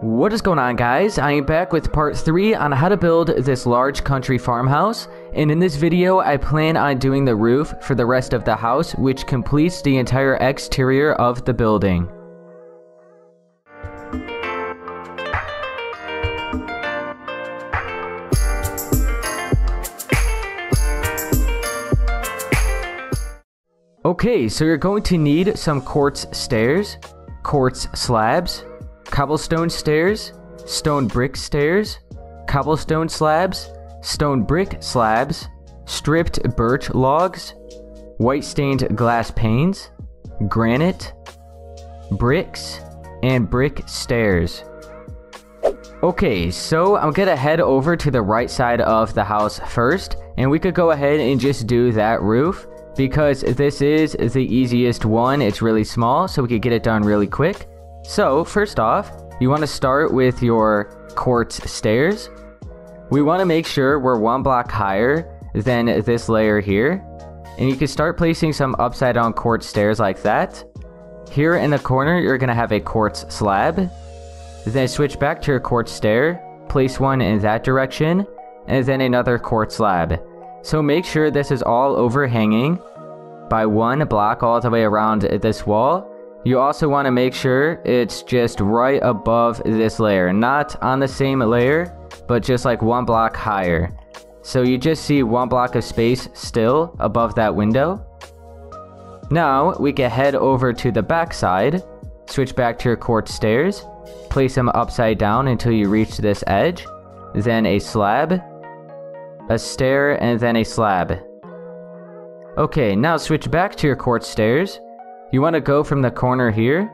What is going on, guys? I am back with part 3 on how to build this large country farmhouse, and in this video I plan on doing the roof for the rest of the house, which completes the entire exterior of the building. Okay, so you're going to need some quartz stairs, quartz slabs, cobblestone stairs, stone brick stairs, cobblestone slabs, stone brick slabs, stripped birch logs, white stained glass panes, granite, bricks, and brick stairs. Okay, so I'm gonna head over to the right side of the house first, and we could go ahead and just do that roof because this is the easiest one. It's really small, so we could get it done really quick. So first off, you want to start with your quartz stairs. We want to make sure we're one block higher than this layer here, and you can start placing some upside down quartz stairs like that. Here in the corner you're going to have a quartz slab, then switch back to your quartz stair, place one in that direction, and then another quartz slab. So make sure this is all overhanging by one block all the way around this wall. You also want to make sure it's just right above this layer, not on the same layer, but just like one block higher. So you just see one block of space still above that window. Now we can head over to the back side, switch back to your quartz stairs, place them upside down until you reach this edge, then a slab, a stair, and then a slab. Okay, now switch back to your quartz stairs. You want to go from the corner here,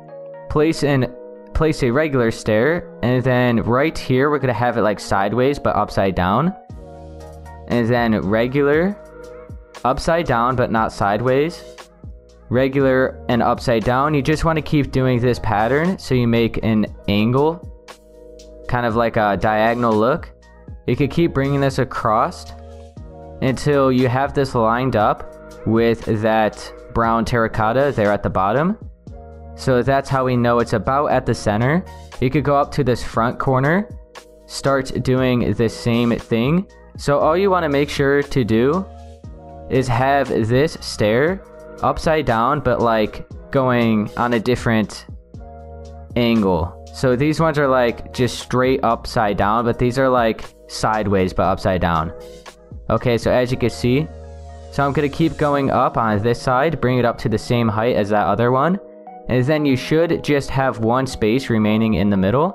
place a regular stair, and then right here we're going to have it like sideways but upside down. And then regular, upside down but not sideways, regular and upside down. You just want to keep doing this pattern so you make an angle, kind of like a diagonal look. You could keep bringing this across until you have this lined up with that brown terracotta there at the bottom. So that's how we know it's about at the center. You could go up to this front corner, start doing the same thing. So all you want to make sure to do is have this stair upside down but like going on a different angle. So these ones are like just straight upside down, but these are like sideways but upside down. Okay, so as you can see, so I'm going to keep going up on this side, bring it up to the same height as that other one. And then you should just have one space remaining in the middle.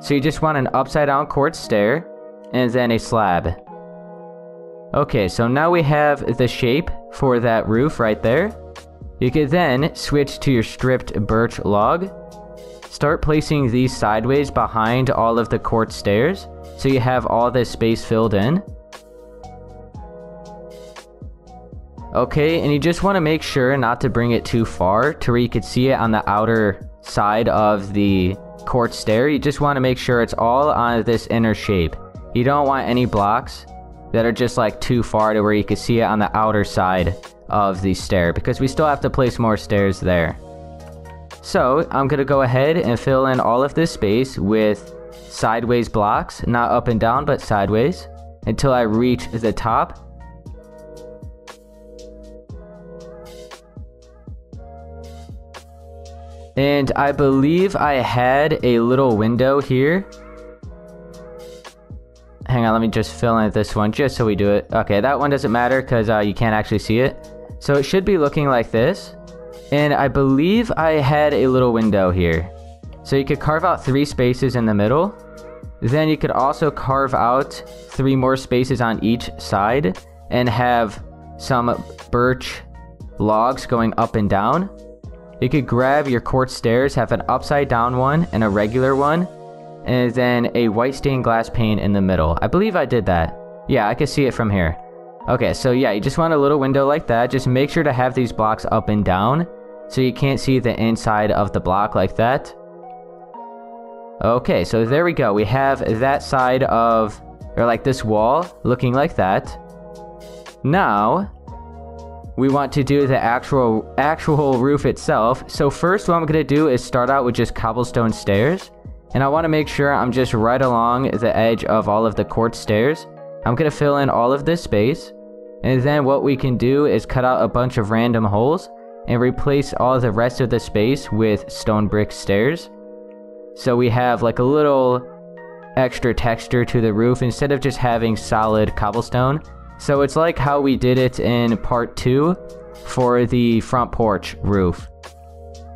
So you just want an upside down quartz stair and then a slab. Okay, so now we have the shape for that roof right there. You could then switch to your stripped birch log. Start placing these sideways behind all of the quartz stairs so you have all this space filled in. Okay, and you just want to make sure not to bring it too far to where you could see it on the outer side of the quartz stair. You just want to make sure it's all on this inner shape. You don't want any blocks that are just like too far to where you could see it on the outer side of the stair, because we still have to place more stairs there. So I'm going to go ahead and fill in all of this space with sideways blocks, not up and down but sideways, until I reach the top. And I believe I had a little window here. Hang on, let me just fill in this one just so we do it. Okay, that one doesn't matter because you can't actually see it. So it should be looking like this. And I believe I had a little window here. So you could carve out 3 spaces in the middle. Then you could also carve out 3 more spaces on each side and have some birch logs going up and down. You could grab your quartz stairs, have an upside down one and a regular one, and then a white stained glass pane in the middle. I believe I did that. Yeah, I can see it from here. Okay, so yeah, you just want a little window like that. Just make sure to have these blocks up and down so you can't see the inside of the block like that. Okay, so there we go. We have that side of, or like this wall looking like that. Now we want to do the actual roof itself. So first what I'm going to do is start out with just cobblestone stairs. And I want to make sure I'm just right along the edge of all of the quartz stairs. I'm going to fill in all of this space. And then what we can do is cut out a bunch of random holes and replace all the rest of the space with stone brick stairs. So we have like a little extra texture to the roof instead of just having solid cobblestone. So it's like how we did it in part 2 for the front porch roof.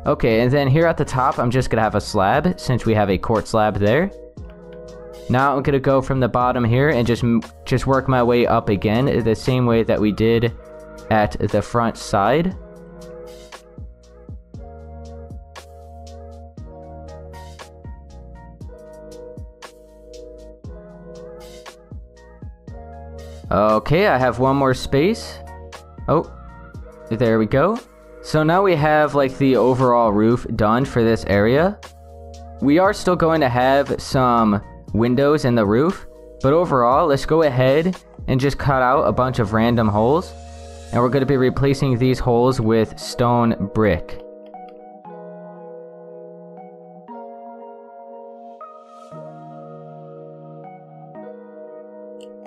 Okay, and then here at the top, I'm just gonna have a slab since we have a quartz slab there. Now I'm gonna go from the bottom here and just work my way up again the same way that we did at the front side. Okay, I have one more space. Oh, there we go. So now we have like the overall roof done for this area. We are still going to have some windows in the roof, but overall, let's go ahead and just cut out a bunch of random holes. And we're going to be replacing these holes with stone brick.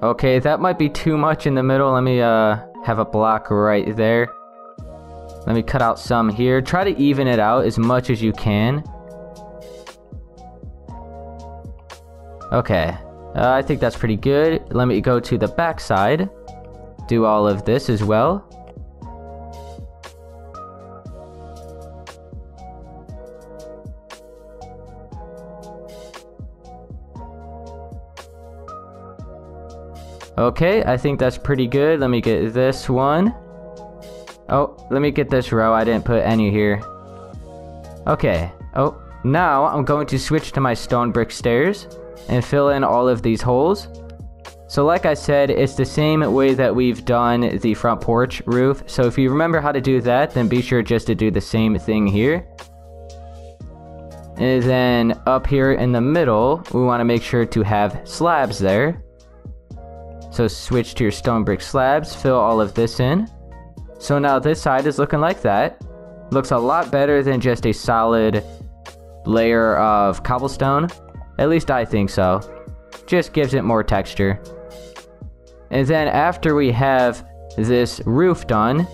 Okay, that might be too much in the middle. Let me have a block right there. Let me cut out some here. Try to even it out as much as you can. Okay, I think that's pretty good. Let me go to the back side. Do all of this as well. Okay, I think that's pretty good. Let me get this one. Oh, let me get this row. I didn't put any here. Okay. Oh, now I'm going to switch to my stone brick stairs and fill in all of these holes. So like I said, it's the same way that we've done the front porch roof. So if you remember how to do that, then be sure just to do the same thing here. And then up here in the middle, we want to make sure to have slabs there. So switch to your stone brick slabs, fill all of this in. So now this side is looking like that. Looks a lot better than just a solid layer of cobblestone. At least I think so. Just gives it more texture. And then after we have this roof done,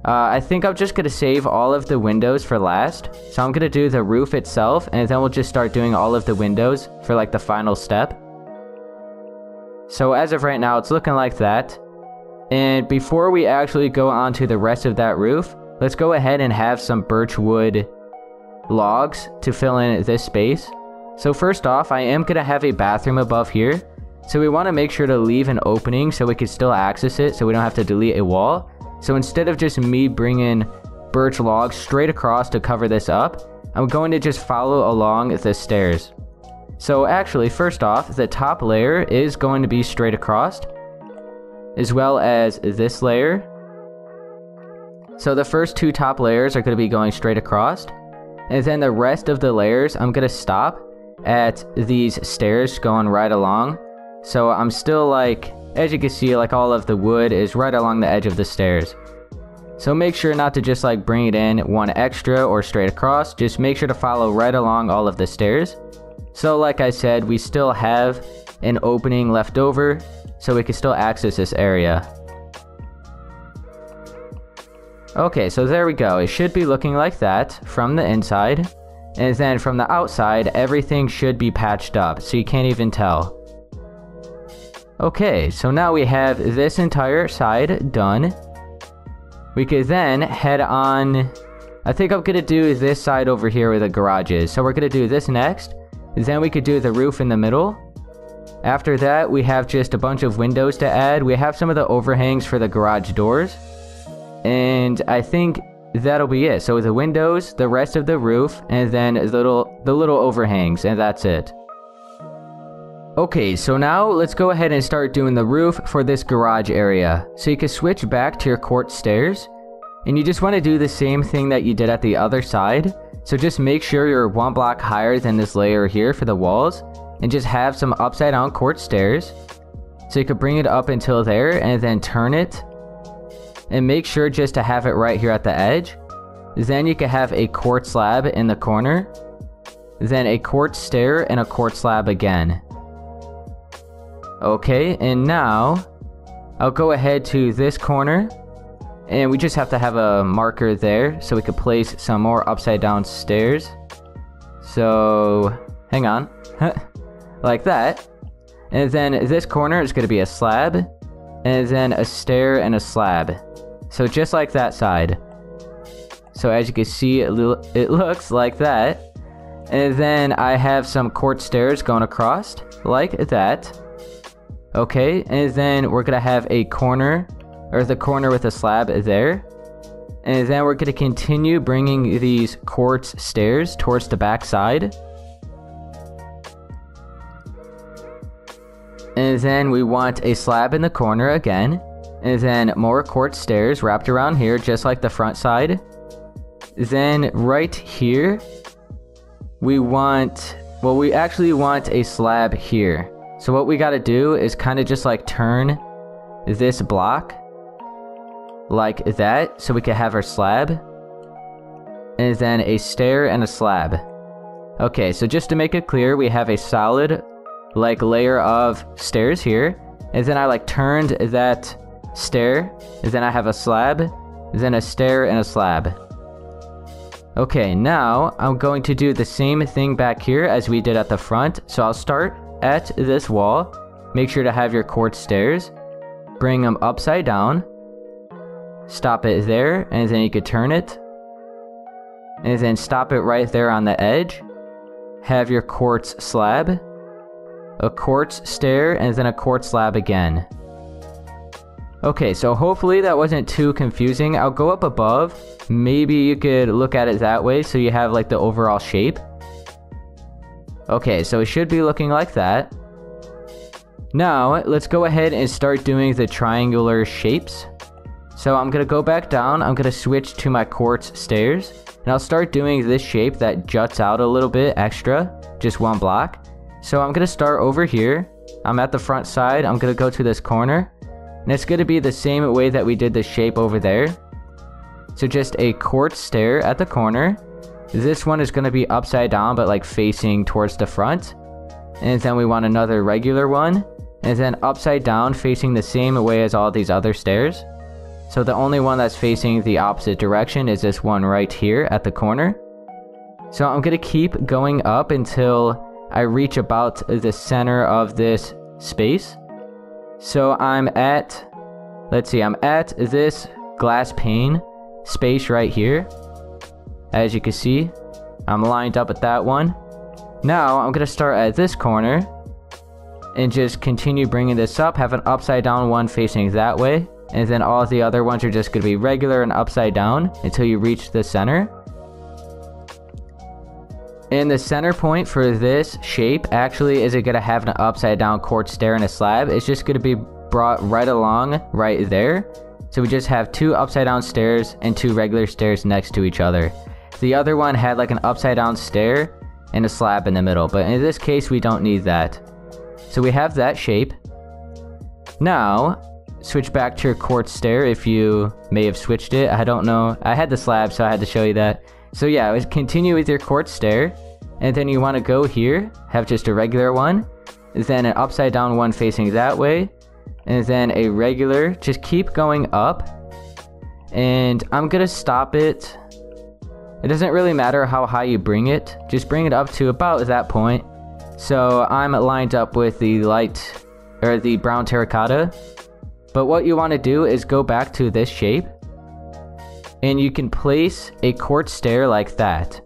I think I'm just going to save all of the windows for last. So I'm going to do the roof itself, and then we'll just start doing all of the windows for like the final step. So as of right now, it's looking like that. And before we actually go on to the rest of that roof, let's go ahead and have some birch wood logs to fill in this space. So first off, I am going to have a bathroom above here. So we want to make sure to leave an opening so we can still access it so we don't have to delete a wall. So instead of just me bringing birch logs straight across to cover this up, I'm going to just follow along the stairs. So actually, first off, the top layer is going to be straight across, as well as this layer. So the first two top layers are going to be going straight across, and then the rest of the layers, I'm going to stop at these stairs going right along. So I'm still like, as you can see, like all of the wood is right along the edge of the stairs. So make sure not to just like bring it in one extra or straight across, just make sure to follow right along all of the stairs. So like I said, we still have an opening left over, so we can still access this area. Okay, so there we go. It should be looking like that from the inside. And then from the outside, everything should be patched up, so you can't even tell. Okay, so now we have this entire side done. We could then head on. I think I'm going to do this side over here where the garage is. So we're going to do this next. Then we could do the roof in the middle. After that, we have just a bunch of windows to add. We have some of the overhangs for the garage doors. And I think that'll be it. So the windows, the rest of the roof, and then the little overhangs, and that's it. Okay, so now let's go ahead and start doing the roof for this garage area. So you can switch back to your quartz stairs. And you just want to do the same thing that you did at the other side. So just make sure you're one block higher than this layer here for the walls, and just have some upside down quartz stairs. So you could bring it up until there and then turn it. And make sure just to have it right here at the edge. Then you can have a quartz slab in the corner. then a quartz stair, and a quartz slab again. Okay, and now I'll go ahead to this corner, and we just have to have a marker there so we could place some more upside down stairs. So, hang on, like that. And then this corner is going to be a slab, and then a stair and a slab. So just like that side. So as you can see, it looks like that. And then I have some quartz stairs going across, like that. Okay, and then we're gonna have a corner, or the corner with a slab there. And then we're gonna continue bringing these quartz stairs towards the back side. And then we want a slab in the corner again. And then more quartz stairs wrapped around here, just like the front side. Then right here, we actually want a slab here. So what we gotta do is kind of just like turn this block like that so we can have our slab. And then a stair and a slab. Okay, so just to make it clear, we have a solid like layer of stairs here. And then I like turned that stair. And then I have a slab. Then a stair and a slab. Okay, now I'm going to do the same thing back here as we did at the front. So I'll start at this wall. Make sure to have your quartz stairs. Bring them upside down. Stop it there, and then you could turn it. And then stop it right there on the edge. Have your quartz slab. A quartz stair, and then a quartz slab again. Okay, so hopefully that wasn't too confusing. I'll go up above. Maybe you could look at it that way so you have like the overall shape. Okay, so it should be looking like that. Now, let's go ahead and start doing the triangular shapes. So I'm going to go back down. I'm going to switch to my quartz stairs. And I'll start doing this shape that juts out a little bit extra. Just one block. So I'm going to start over here. I'm at the front side. I'm going to go to this corner. And it's going to be the same way that we did the shape over there. So just a quartz stair at the corner. This one is going to be upside down, but like facing towards the front. And then we want another regular one. And then upside down, facing the same way as all these other stairs. So the only one that's facing the opposite direction is this one right here at the corner. So I'm going to keep going up until I reach about the center of this space. So I'm at, let's see, I'm at this glass pane space right here. As you can see, I'm lined up at that one. Now I'm going to start at this corner and just continue bringing this up. Have an upside down one facing that way. And then all the other ones are just going to be regular and upside down until you reach the center. And the center point for this shape actually isn't going to have an upside down quartz stair and a slab. It's just going to be brought right along right there. So we just have two upside down stairs and two regular stairs next to each other. The other one had like an upside down stair and a slab in the middle, but in this case we don't need that. So we have that shape. Now, switch back to your quartz stair if you may have switched it. I don't know. I had the slab, so I had to show you that. So yeah, continue with your quartz stair. And then you want to go here, have just a regular one. Then an upside down one facing that way. And then a regular. Just keep going up. And I'm going to stop it. It doesn't really matter how high you bring it. Just bring it up to about that point. So I'm lined up with the light, or the brown terracotta. But what you want to do is go back to this shape. And you can place a quartz stair like that.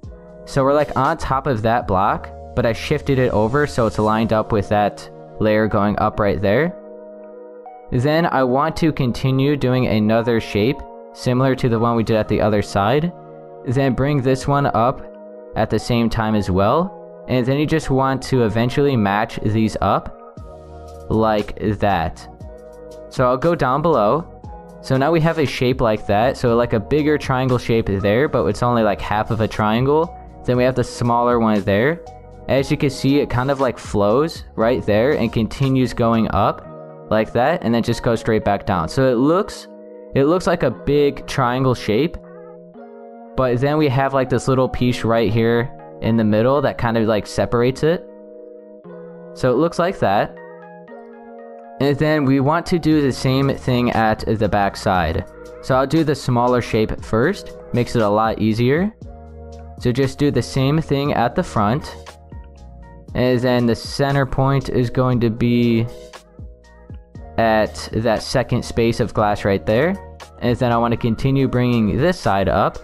So we're like on top of that block, but I shifted it over so it's lined up with that layer going up right there. Then I want to continue doing another shape similar to the one we did at the other side. Then bring this one up at the same time as well. And then you just want to eventually match these up like that. So I'll go down below. So now we have a shape like that. So like a bigger triangle shape there, but it's only like half of a triangle. Then we have the smaller one there. As you can see, it kind of like flows right there and continues going up like that, and then just goes straight back down. So it looks like a big triangle shape. But then we have like this little piece right here in the middle that kind of like separates it. So it looks like that. And then we want to do the same thing at the back side. So I'll do the smaller shape first, makes it a lot easier. So just do the same thing at the front. And then the center point is going to be at that second space of glass right there. And then I want to continue bringing this side up.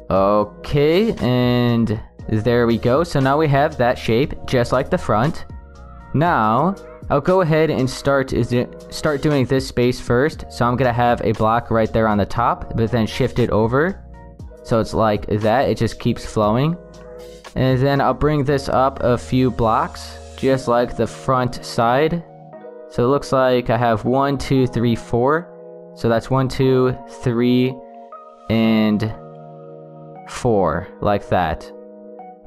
Okay, and there we go. So now we have that shape just like the front. Now I'll go ahead and start doing this space first. So I'm gonna have a block right there on the top, but then shift it over so it's like that. It just keeps flowing. And then I'll bring this up a few blocks just like the front side. So it looks like I have 1, 2, 3, 4. So that's 1, 2, 3, and 4, like that.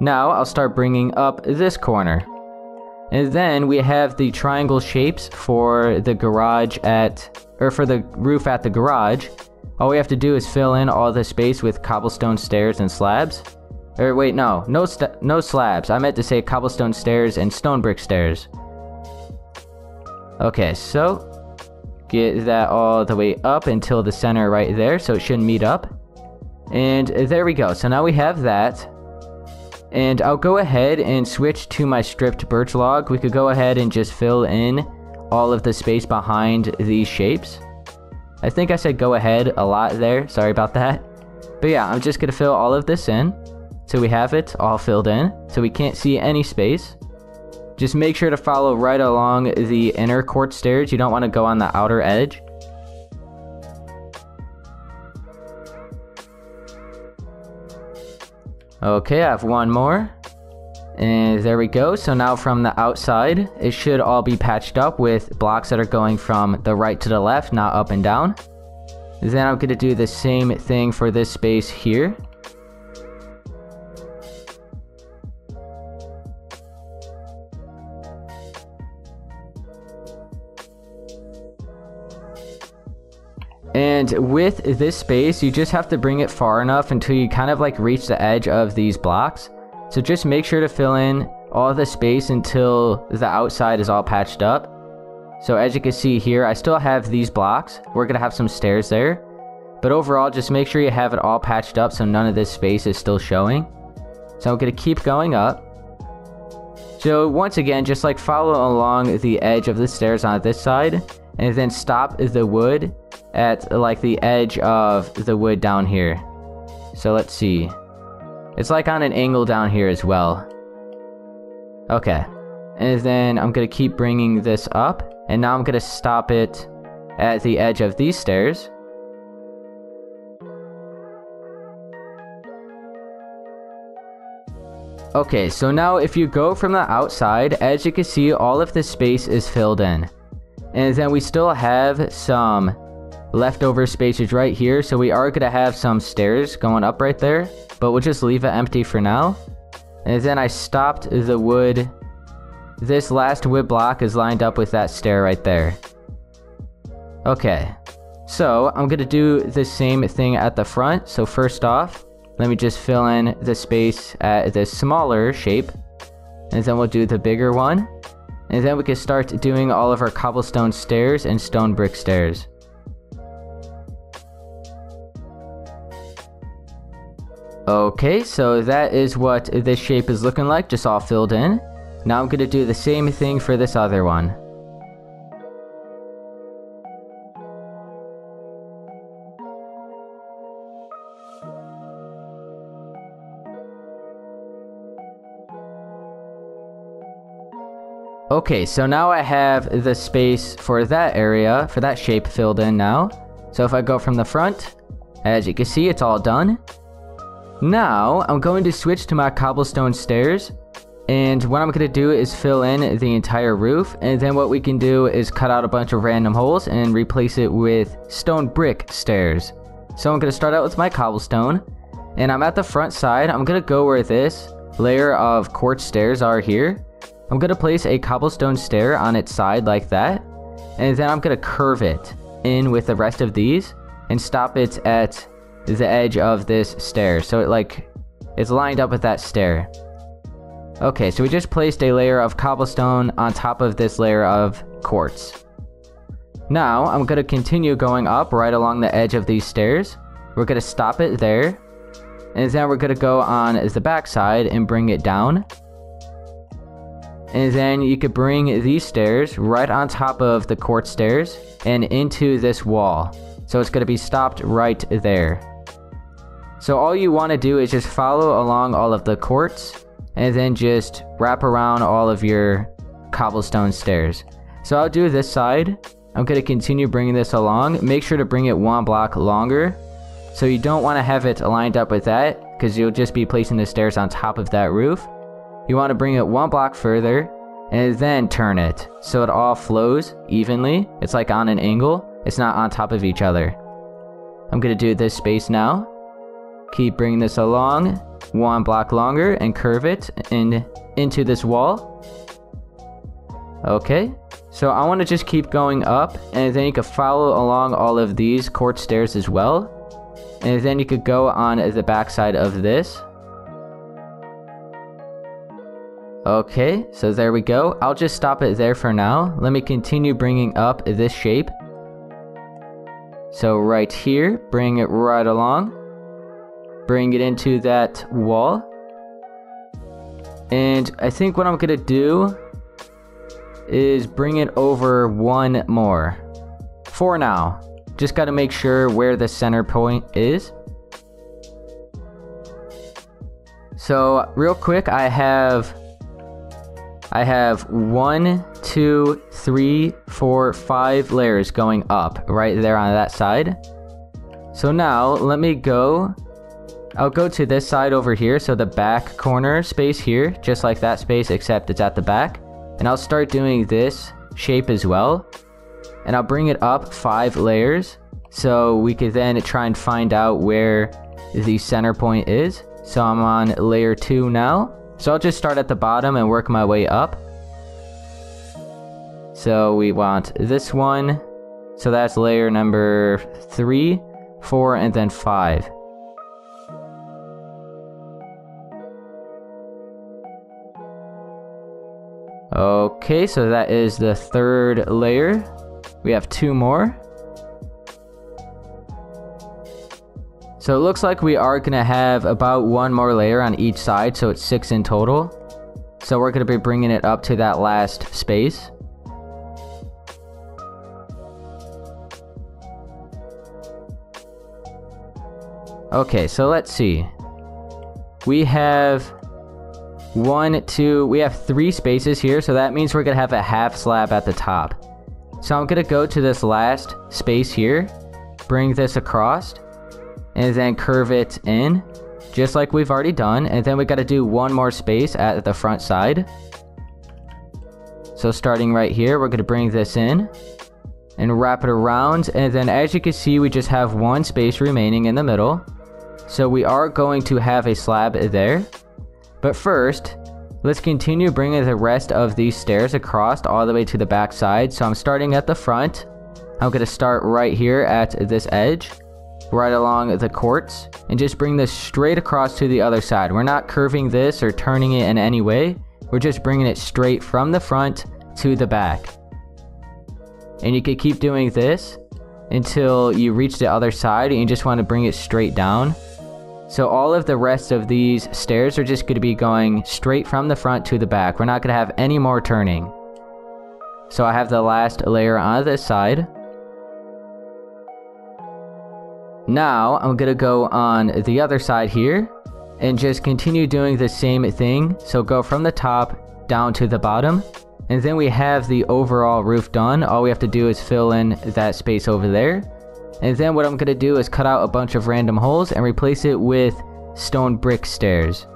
Now I'll start bringing up this corner. And then we have the triangle shapes for the garage for the roof at the garage. All we have to do is fill in all the space with cobblestone stairs and slabs. Or wait, no slabs. I meant to say cobblestone stairs and stone brick stairs. Okay, so get that all the way up until the center right there, so it shouldn't meet up. And there we go. So now we have that. And I'll go ahead and switch to my stripped birch log. We could go ahead and just fill in all of the space behind these shapes. I think I said go ahead a lot there. Sorry about that. But yeah, I'm just going to fill all of this in. So we have it all filled in. So we can't see any space. Just make sure to follow right along the inner quartz stairs. You don't want to go on the outer edge. Okay, I have one more. And there we go. So now from the outside, it should all be patched up with blocks that are going from the right to the left, not up and down. Then I'm going to do the same thing for this space here. And with this space, you just have to bring it far enough until you kind of like reach the edge of these blocks. So just make sure to fill in all the space until the outside is all patched up. So as you can see here, I still have these blocks. We're going to have some stairs there. But overall, just make sure you have it all patched up so none of this space is still showing. So I'm going to keep going up. So once again, just like follow along the edge of the stairs on this side. And then stop the wood at like the edge of the wood down here. So let's see. It's like on an angle down here as well. Okay. And then I'm going to keep bringing this up. And now I'm going to stop it at the edge of these stairs. Okay, so now if you go from the outside, as you can see, all of this space is filled in. And then we still have some leftover spaces right here. So we are going to have some stairs going up right there. But we'll just leave it empty for now. And then I stopped the wood. This last wood block is lined up with that stair right there. Okay. So I'm going to do the same thing at the front. So first off, let me just fill in the space at this smaller shape. And then we'll do the bigger one. And then we can start doing all of our cobblestone stairs and stone brick stairs. Okay, so that is what this shape is looking like, just all filled in. Now I'm going to do the same thing for this other one. Okay, so now I have the space for that area, for that shape filled in now. So if I go from the front, as you can see, it's all done. Now, I'm going to switch to my cobblestone stairs. And what I'm going to do is fill in the entire roof. And then what we can do is cut out a bunch of random holes and replace it with stone brick stairs. So I'm going to start out with my cobblestone. And I'm at the front side. I'm going to go where this layer of quartz stairs are here. I'm going to place a cobblestone stair on its side like that. and then I'm gonna curve it in with the rest of these and stop it at the edge of this stair, so it's lined up with that stair. Okay, so we just placed a layer of cobblestone on top of this layer of quartz. Now I'm gonna continue going up right along the edge of these stairs. We're gonna stop it there, and then we're gonna go on the back side and bring it down. And then you could bring these stairs right on top of the quartz stairs and into this wall. So it's gonna be stopped right there. So all you wanna do is just follow along all of the quartz and then just wrap around all of your cobblestone stairs. So I'll do this side. I'm gonna continue bringing this along. Make sure to bring it 1 block longer. So you don't want to have it lined up with that, because you'll just be placing the stairs on top of that roof. You want to bring it 1 block further, and then turn it, so it all flows evenly. It's like on an angle. It's not on top of each other. I'm gonna do this space now. Keep bringing this along 1 block longer, and curve it into this wall. Okay. So I want to just keep going up, and then you can follow along all of these quartz stairs as well. And then you could go on the back side of this. Okay, so there we go. I'll just stop it there for now. Let me continue bringing up this shape. So right here, bring it right along. Bring it into that wall. And I think what I'm gonna do is bring it over 1 more. For now. Just got to make sure where the center point is. So real quick, I have 1, 2, 3, 4, 5 layers going up right there on that side. So now let me go. I'll go to this side over here, so the back corner space here, just like that space, except it's at the back. And I'll start doing this shape as well. And I'll bring it up 5 layers, so we could then try and find out where the center point is. So I'm on layer 2 now. So I'll just start at the bottom and work my way up. So we want this one. So that's layer number 3, 4, and then 5. Okay, so that is the 3rd layer. We have 2 more. So it looks like we are going to have about 1 more layer on each side, so it's 6 in total. So we're going to be bringing it up to that last space. Okay, so let's see. We have 1, 2, we have 3 spaces here, so that means we're going to have a half slab at the top. So I'm going to go to this last space here, bring this across, and then curve it in, just like we've already done. And then we got to do 1 more space at the front side. So starting right here, we're going to bring this in and wrap it around. And then as you can see, we just have 1 space remaining in the middle. So we are going to have a slab there. But first, let's continue bringing the rest of these stairs across all the way to the back side. So I'm starting at the front. I'm going to start right here at this edge, right along the quartz, and just bring this straight across to the other side. We're not curving this or turning it in any way. We're just bringing it straight from the front to the back. And you can keep doing this until you reach the other side, and you just want to bring it straight down. So all of the rest of these stairs are just going to be going straight from the front to the back. We're not going to have any more turning. So I have the last layer on this side. Now I'm going to go on the other side here and just continue doing the same thing. So go from the top down to the bottom. And then we have the overall roof done. All we have to do is fill in that space over there. And then what I'm going to do is cut out a bunch of random holes and replace it with stone brick stairs.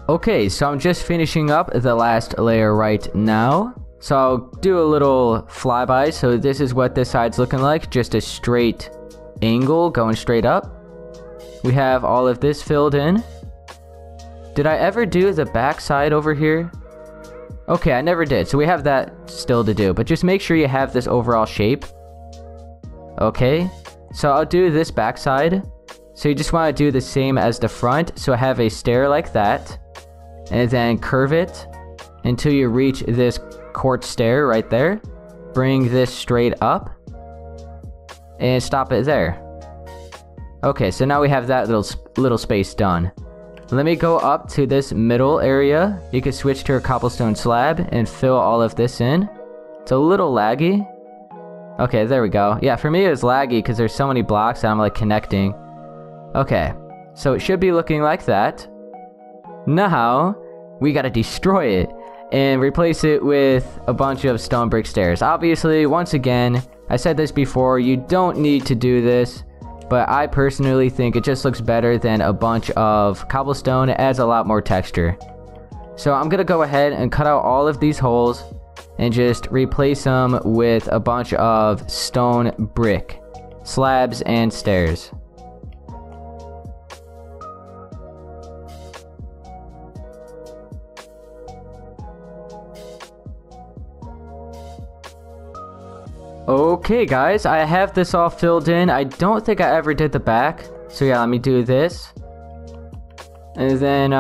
Okay, so I'm just finishing up the last layer right now. So I'll do a little flyby. So this is what this side's looking like. Just a straight angle going straight up. We have all of this filled in. Did I ever do the back side over here? Okay, I never did. So we have that still to do. But just make sure you have this overall shape. Okay. So I'll do this back side. So you just want to do the same as the front. So I have a stair like that. And then curve it until you reach this quartz stair right there. Bring this straight up. And stop it there. Okay, so now we have that little space done. Let me go up to this middle area. You can switch to a cobblestone slab and fill all of this in. It's a little laggy. Okay, there we go. Yeah, for me it was laggy because there's so many blocks that I'm like connecting. Okay, so it should be looking like that. Now, we gotta destroy it and replace it with a bunch of stone brick stairs. Obviously, once again, I said this before, you don't need to do this. But I personally think it just looks better than a bunch of cobblestone. It adds a lot more texture. So I'm going to go ahead and cut out all of these holes and just replace them with a bunch of stone brick slabs and stairs. Okay guys, I have this all filled in. I don't think I ever did the back. So yeah, let me do this. And then,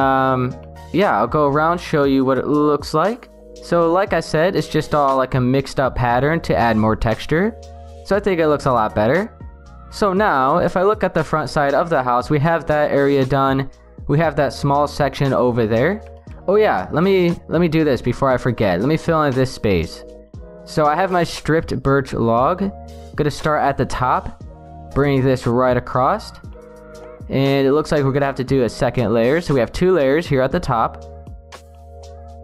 yeah, I'll go around, show you what it looks like. So like I said, it's just all like a mixed up pattern to add more texture. So I think it looks a lot better. So now, if I look at the front side of the house, we have that area done. We have that small section over there. Oh yeah, let me do this before I forget. Let me fill in this space. So I have my stripped birch log. I'm gonna start at the top, bring this right across, and it looks like we're gonna have to do a second layer. So we have 2 layers here at the top,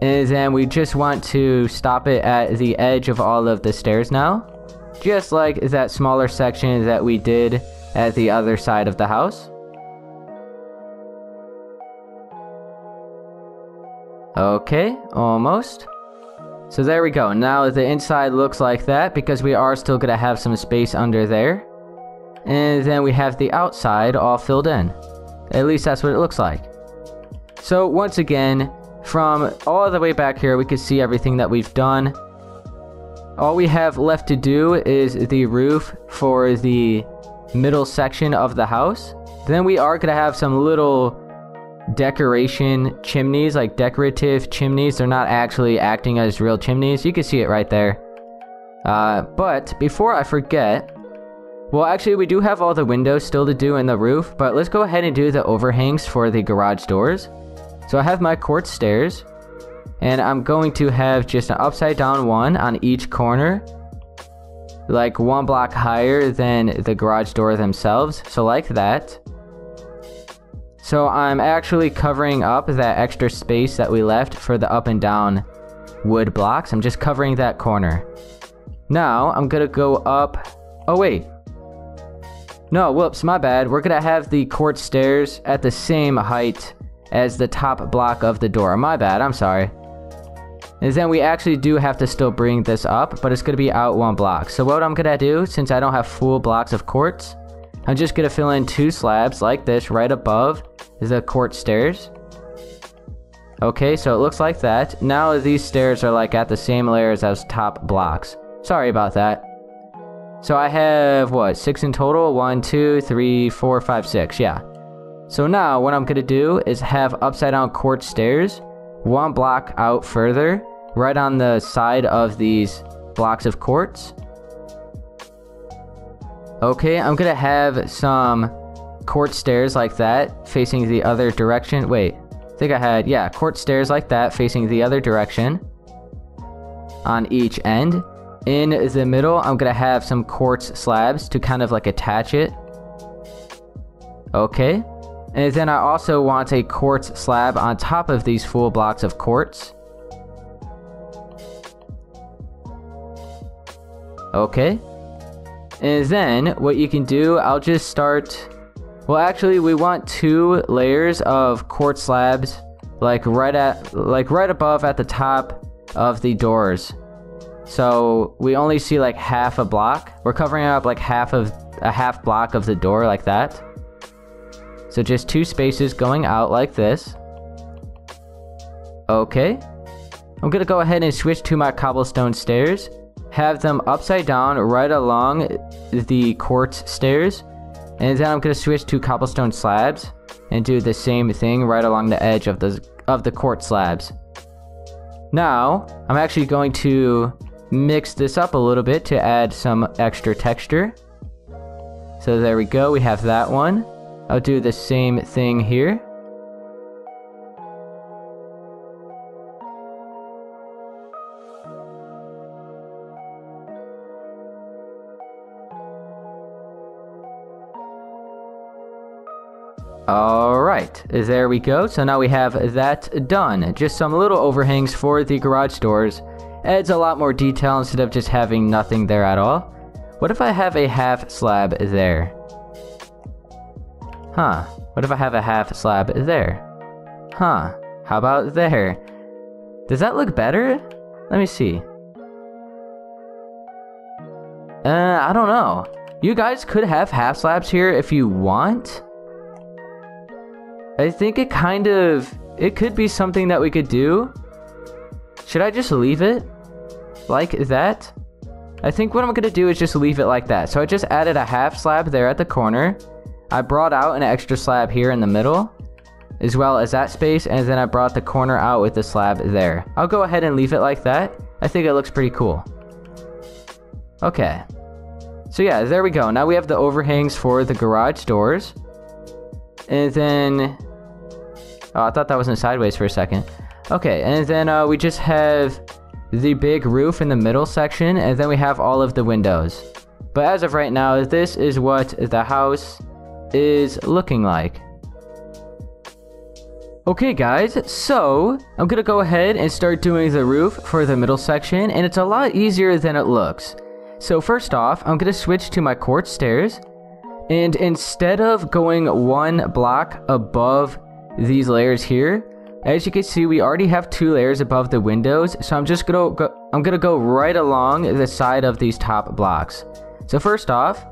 and then we just want to stop it at the edge of all of the stairs now, just like that smaller section that we did at the other side of the house. Okay, almost. So there we go. Now the inside looks like that because we are still going to have some space under there. And then we have the outside all filled in. At least that's what it looks like. So once again, from all the way back here, we can see everything that we've done. All we have left to do is the roof for the middle section of the house. Then we are going to have some little decoration chimneys, like decorative chimneys. They're not actually acting as real chimneys. You can see it right there. But before I forget, well, actually we do have all the windows still to do in the roof, but let's go ahead and do the overhangs for the garage doors. So I have my quartz stairs, and I'm going to have just an upside down one on each corner, like 1 block higher than the garage door themselves. So like that. So I'm actually covering up that extra space that we left for the up and down wood blocks. I'm just covering that corner. Now I'm gonna go up. Oh wait. No, whoops, my bad. We're gonna have the quartz stairs at the same height as the top block of the door. My bad, I'm sorry. And then we actually do have to still bring this up, but it's gonna be out 1 block. So what I'm gonna do, since I don't have full blocks of quartz, I'm just gonna fill in 2 slabs like this right above the quartz stairs. Okay, so it looks like that. Now these stairs are like at the same layers as top blocks. Sorry about that. So I have what, 6 in total? 1, 2, 3, 4, 5, 6. Yeah. So now what I'm gonna do is have upside down quartz stairs 1 block out further, right on the side of these blocks of quartz. Okay, I'm gonna have some quartz stairs like that facing the other direction. Wait, I think I had, yeah, quartz stairs like that facing the other direction on each end. In the middle, I'm gonna have some quartz slabs to kind of like attach it. Okay, and then I also want a quartz slab on top of these full blocks of quartz. Okay. And then what you can do, I'll just start. Well, actually, we want 2 layers of quartz slabs, like right above at the top of the doors. So we only see like half a block. We're covering up like a half block of the door like that. So just 2 spaces going out like this. Okay. I'm gonna go ahead and switch to my cobblestone stairs. Have them upside down right along the quartz stairs. And then I'm gonna switch to cobblestone slabs and do the same thing right along the edge of the quartz slabs. Now, I'm actually going to mix this up a little bit to add some extra texture. So there we go, we have that one. I'll do the same thing here. Alright, there we go. So now we have that done. Just some little overhangs for the garage doors. Adds a lot more detail instead of just having nothing there at all. What if I have a half slab there? Huh. What if I have a half slab there? Huh. How about there? Does that look better? Let me see. I don't know. You guys could have half slabs here if you want. I think it could be something that we could do. Should I just leave it like that? I think what I'm gonna do is just leave it like that. So I just added a half slab there at the corner. I brought out an extra slab here in the middle, as well as that space, and then I brought the corner out with the slab there. I'll go ahead and leave it like that. I think it looks pretty cool. Okay. So yeah, there we go. Now we have the overhangs for the garage doors. And then... oh, I thought that wasn't sideways for a second. Okay, and then we just have the big roof in the middle section, and then we have all of the windows. But as of right now, this is what the house is looking like. Okay guys, so I'm gonna go ahead and start doing the roof for the middle section, and it's a lot easier than it looks. So first off, I'm gonna switch to my quartz stairs, and instead of going 1 block above these layers here, as you can see, we already have 2 layers above the windows, so I'm just gonna go right along the side of these top blocks. So first off,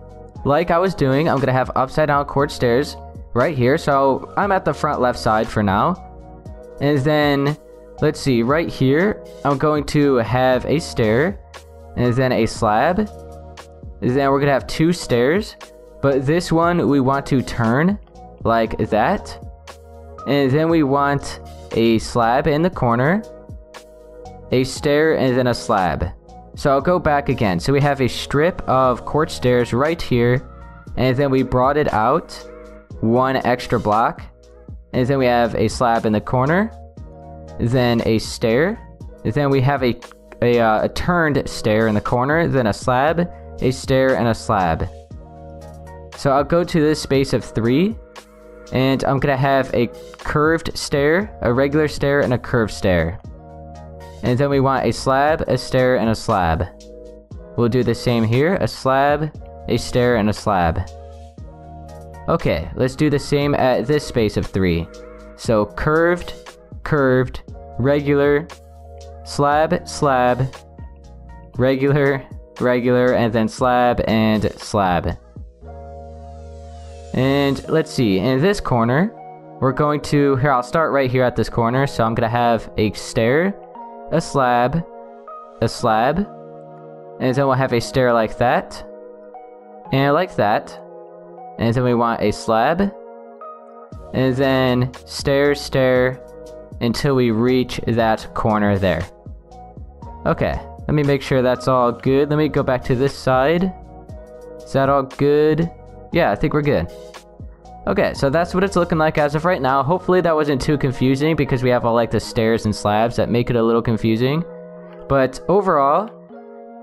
like I was doing, I'm gonna have upside down quartz stairs right here. So I'm at the front left side for now. And then, let's see, right here, I'm going to have a stair, and then a slab. And then we're gonna have 2 stairs, but this one we want to turn like that. And then we want a slab in the corner, a stair, and then a slab. So I'll go back again. So we have a strip of quartz stairs right here, and then we brought it out 1 extra block, and then we have a slab in the corner, then a stair, then we have a turned stair in the corner, then a slab, a stair, and a slab. So I'll go to this space of 3, and I'm gonna have a curved stair, a regular stair, and a curved stair. And then we want a slab, a stair, and a slab. We'll do the same here, a slab, a stair, and a slab. Okay, let's do the same at this space of 3. So curved, curved, regular, slab, slab, regular, regular, and then slab and slab. And let's see, in this corner, we're going to, here, I'll start right here at this corner. So I'm gonna have a stair, a slab, and then we'll have a stair like that, and like that, and then we want a slab, and then stair, stair, until we reach that corner there. Okay, let me make sure that's all good. Let me go back to this side. Is that all good? Yeah, I think we're good. Okay, so that's what it's looking like as of right now. Hopefully that wasn't too confusing, because we have all like the stairs and slabs that make it a little confusing. But overall,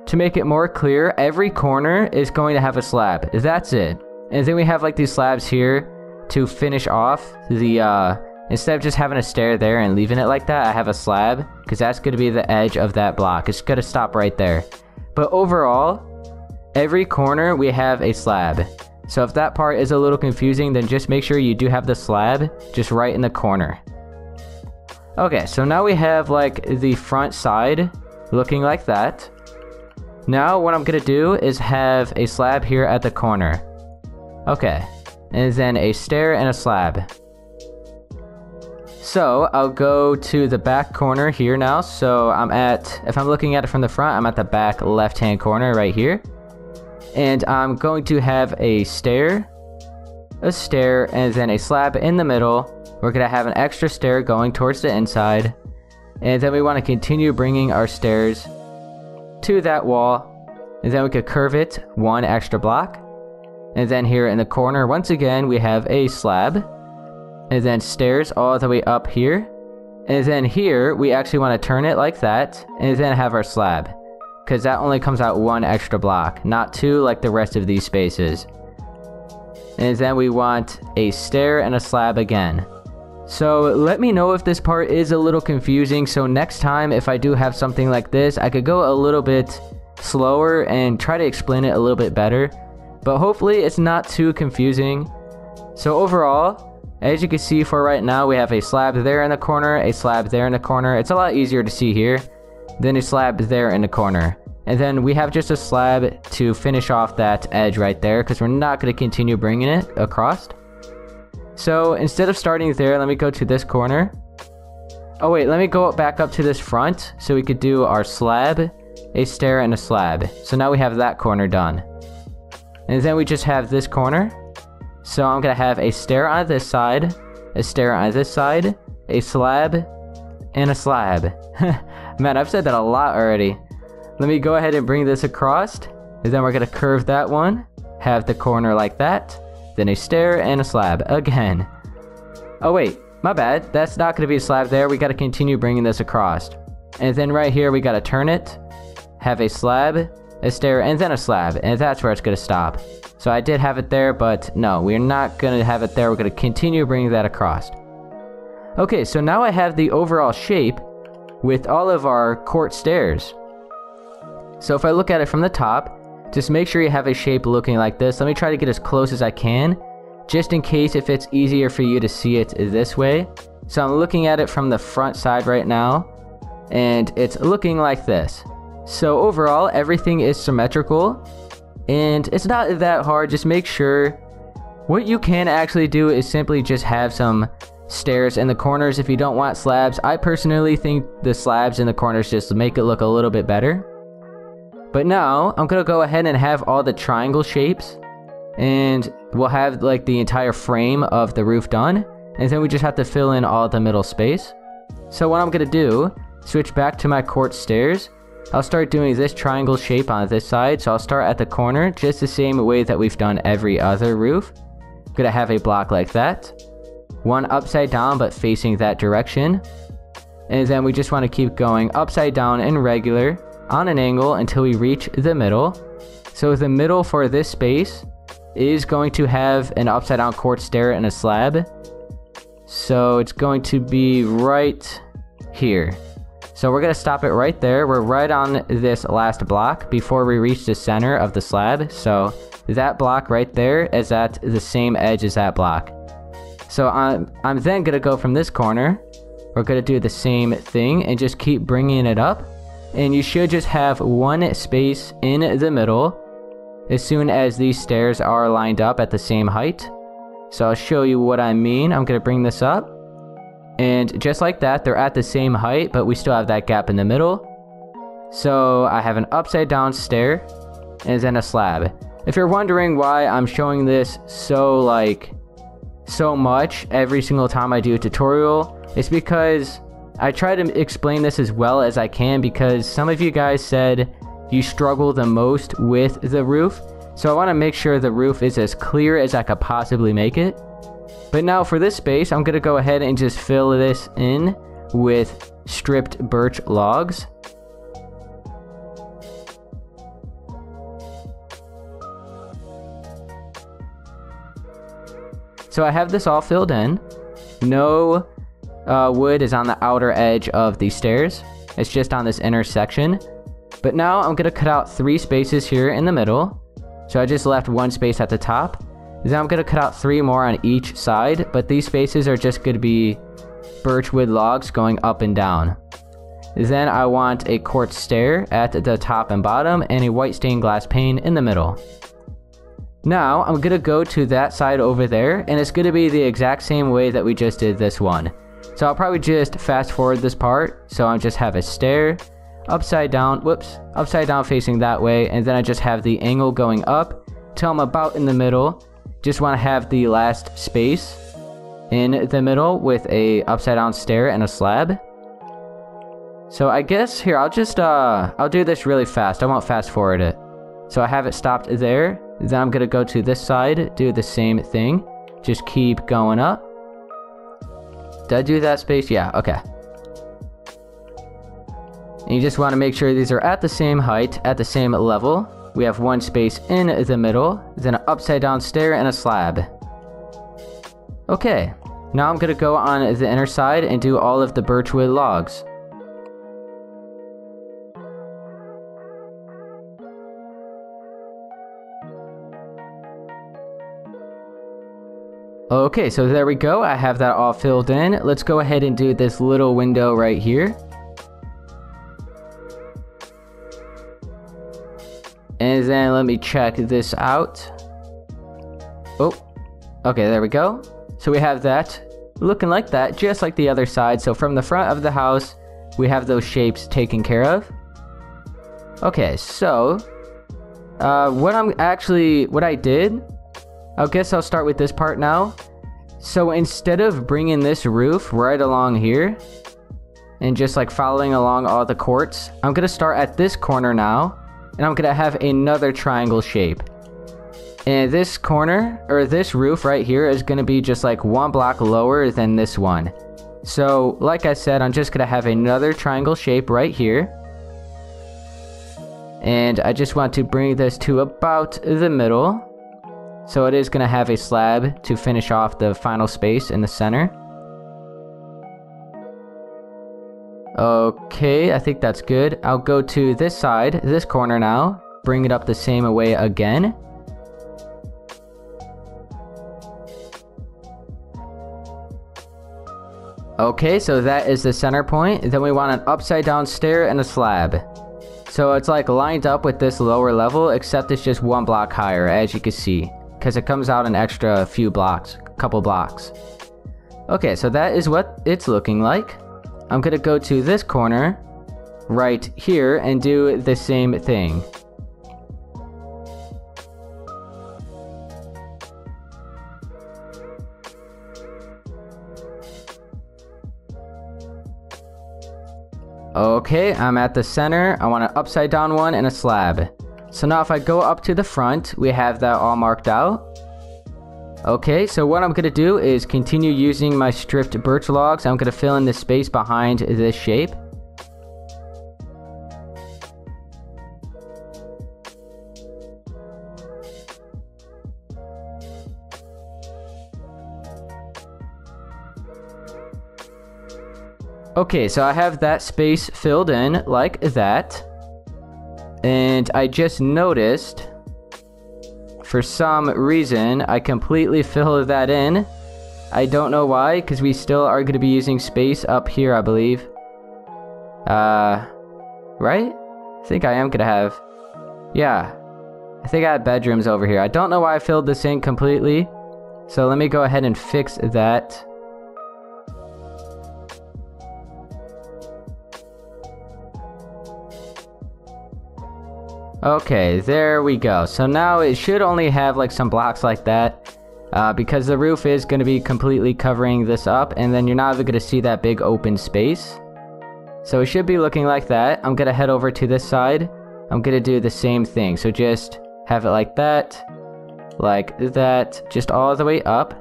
to make it more clear, every corner is going to have a slab. That's it. And then we have like these slabs here to finish off the, instead of just having a stair there and leaving it like that, I have a slab, because that's going to be the edge of that block. It's going to stop right there. But overall, every corner we have a slab. So if that part is a little confusing, then just make sure you do have the slab just right in the corner. Okay, so now we have like the front side looking like that. Now what I'm gonna do is have a slab here at the corner. Okay, and then a stair and a slab. So I'll go to the back corner here now. So if I'm looking at it from the front, I'm at the back left-hand corner right here. And I'm going to have a stair, and then a slab in the middle. We're gonna have an extra stair going towards the inside. And then we want to continue bringing our stairs to that wall. And then we could curve it one extra block. And then here in the corner, once again, we have a slab. And then stairs all the way up here. And then here, we actually want to turn it like that. And then have our slab. Because that only comes out one extra block, not two like the rest of these spaces. And then we want a stair and a slab again. So let me know if this part is a little confusing. So next time, if I do have something like this, I could go a little bit slower and try to explain it a little bit better. But hopefully it's not too confusing. So overall, as you can see for right now, we have a slab there in the corner, a slab there in the corner. It's a lot easier to see here than a slab there in the corner. And then we have just a slab to finish off that edge right there because we're not going to continue bringing it across. So instead of starting there, let me go to this corner. Oh wait, let me go back up to this front so we could do our slab, a stair, and a slab. So now we have that corner done. And then we just have this corner. So I'm going to have a stair on this side, a stair on this side, a slab, and a slab. Man, I've said that a lot already. Let me go ahead and bring this across. And then we're going to curve that one, have the corner like that, then a stair and a slab again. Oh wait, my bad. That's not going to be a slab there. We got to continue bringing this across. And then right here, we got to turn it, have a slab, a stair, and then a slab. And that's where it's going to stop. So I did have it there, but no, we're not going to have it there. We're going to continue bringing that across. Okay, so now I have the overall shape with all of our court stairs. So if I look at it from the top, just make sure you have a shape looking like this. Let me try to get as close as I can, just in case if it's easier for you to see it this way. So I'm looking at it from the front side right now, and it's looking like this. So overall, everything is symmetrical. And it's not that hard. Just make sure what you can actually do is simply just have some stairs in the corners if you don't want slabs. I personally think the slabs in the corners just make it look a little bit better. But now I'm going to go ahead and have all the triangle shapes. And we'll have like the entire frame of the roof done. And then we just have to fill in all the middle space. So what I'm going to do, switch back to my court stairs. I'll start doing this triangle shape on this side. So I'll start at the corner just the same way that we've done every other roof. I'm gonna have a block like that. One upside down but facing that direction. And then we just want to keep going upside down and regular on an angle until we reach the middle. So the middle for this space is going to have an upside down court stair and a slab. So it's going to be right here. So we're going to stop it right there. We're right on this last block before we reach the center of the slab. So that block right there is at the same edge as that block. So I'm then going to go from this corner. We're going to do the same thing and just keep bringing it up. And you should just have one space in the middle as soon as these stairs are lined up at the same height. So I'll show you what I mean. I'm going to bring this up. And just like that, they're at the same height, but we still have that gap in the middle. So I have an upside down stair and then a slab. If you're wondering why I'm showing this so much every single time I do a tutorial, it's because I try to explain this as well as I can, because some of you guys said you struggle the most with the roof. So I want to make sure the roof is as clear as I could possibly make it. But now for this space, I'm going to go ahead and just fill this in with stripped birch logs. So I have this all filled in. No wood is on the outer edge of the stairs. It's just on this inner section. But now I'm going to cut out 3 spaces here in the middle. So I just left 1 space at the top. Then I'm going to cut out 3 more on each side, but these spaces are just going to be birchwood logs going up and down. Then I want a quartz stair at the top and bottom and a white stained glass pane in the middle. Now I'm gonna go to that side over there, and it's gonna be the exact same way that we just did this one. So I'll probably just fast forward this part. So I just have a stair upside down, upside down facing that way, and then I just have the angle going up till I'm about in the middle. Just want to have the last space in the middle with a upside down stair and a slab. So I guess here I'll just I'll do this really fast. I won't fast forward it. So I have it stopped there. Then I'm gonna go to this side, do the same thing. Just keep going up. Did I do that space? Yeah, okay. And you just want to make sure these are at the same height, at the same level. We have one space in the middle, then an upside down stair and a slab. Okay, now I'm gonna go on the inner side and do all of the birchwood logs. Okay, so there we go. I have that all filled in. Let's go ahead and do this little window right here. And then let me check this out. Oh, okay, there we go. So we have that looking like that, just like the other side. So from the front of the house, we have those shapes taken care of. Okay, so what I did, I guess I'll start with this part now. So instead of bringing this roof right along here and just like following along all the quartz, I'm gonna start at this corner now. And I'm gonna have another triangle shape. And this corner, or this roof right here, is gonna be just like one block lower than this one. So, like I said, I'm just gonna have another triangle shape right here. And I just want to bring this to about the middle. So it is gonna have a slab to finish off the final space in the center. Okay, I think that's good. I'll go to this side, this corner now. Bring it up the same way again. Okay, so that is the center point. Then we want an upside down stair and a slab. So it's like lined up with this lower level, except it's just one block higher, as you can see. Because it comes out an extra few blocks, couple blocks. Okay, so that is what it's looking like. I'm gonna go to this corner right here and do the same thing. Okay, I'm at the center. I want an upside down one and a slab. So now if I go up to the front, we have that all marked out. Okay, so what I'm gonna do is continue using my stripped birch logs. I'm gonna fill in the space behind this shape. Okay, so I have that space filled in like that. And I just noticed, for some reason, I completely filled that in. I don't know why, because we still are going to be using space up here, I believe. Right? I think I am going to have... Yeah. I think I had bedrooms over here. I don't know why I filled this in completely. So let me go ahead and fix that. Okay, there we go. So now it should only have like some blocks like that. Because the roof is going to be completely covering this up, and then you're not even going to see that big open space. So it should be looking like that. I'm going to head over to this side. I'm going to do the same thing. So just have it like that, just all the way up.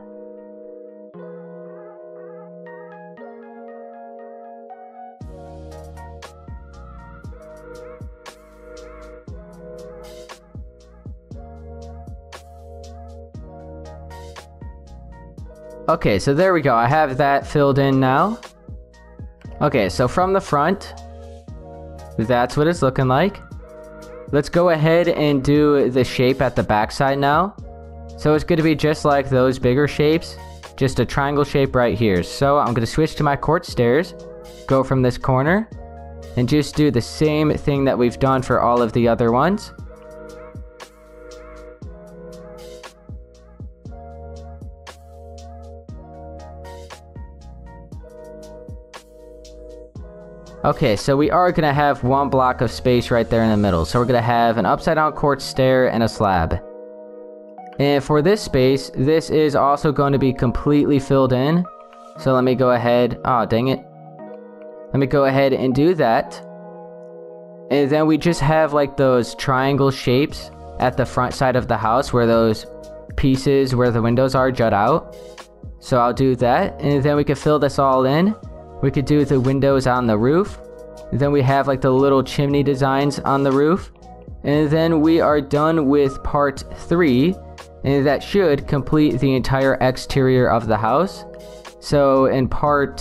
Okay, so there we go. I have that filled in now. Okay, so from the front, that's what it's looking like. Let's go ahead and do the shape at the back side now. So it's going to be just like those bigger shapes, just a triangle shape right here. So I'm going to switch to my quartz stairs, go from this corner, and just do the same thing that we've done for all of the other ones. Okay, so we are going to have one block of space right there in the middle. So we're going to have an upside down quartz stair and a slab. And for this space, this is also going to be completely filled in. So let me go ahead. Oh, dang it. Let me go ahead and do that. And then we just have like those triangle shapes at the front side of the house where those pieces where the windows are jut out. So I'll do that. And then we can fill this all in. We could do the windows on the roof. Then we have like the little chimney designs on the roof. And then we are done with part 3. And that should complete the entire exterior of the house. So in part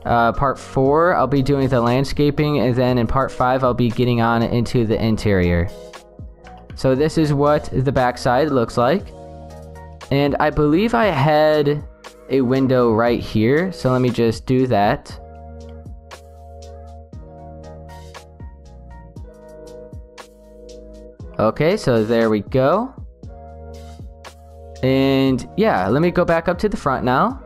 4, I'll be doing the landscaping. And then in part 5, I'll be getting on into the interior. So this is what the backside looks like. And I believe I had a window right here, so let me just do that. Okay, so there we go. And yeah, let me go back up to the front now.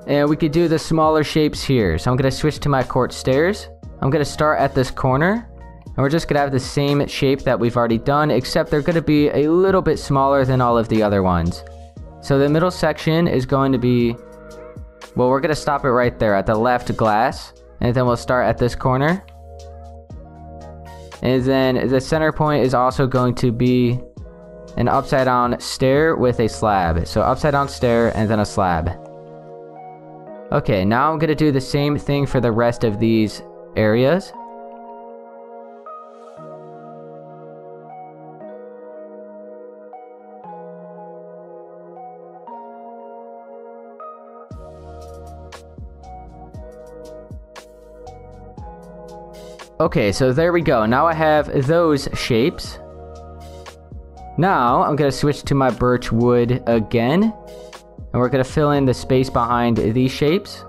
And we could do the smaller shapes here. So I'm going to switch to my quartz stairs. I'm going to start at this corner. And we're just going to have the same shape that we've already done, except they're going to be a little bit smaller than all of the other ones. So the middle section is going to be, well, we're going to stop it right there at the left glass. And then we'll start at this corner. And then the center point is also going to be an upside down stair with a slab. So upside down stair and then a slab. Okay, now I'm going to do the same thing for the rest of these areas. Okay, so there we go. Now I have those shapes. Now I'm going to switch to my birch wood again. And we're going to fill in the space behind these shapes.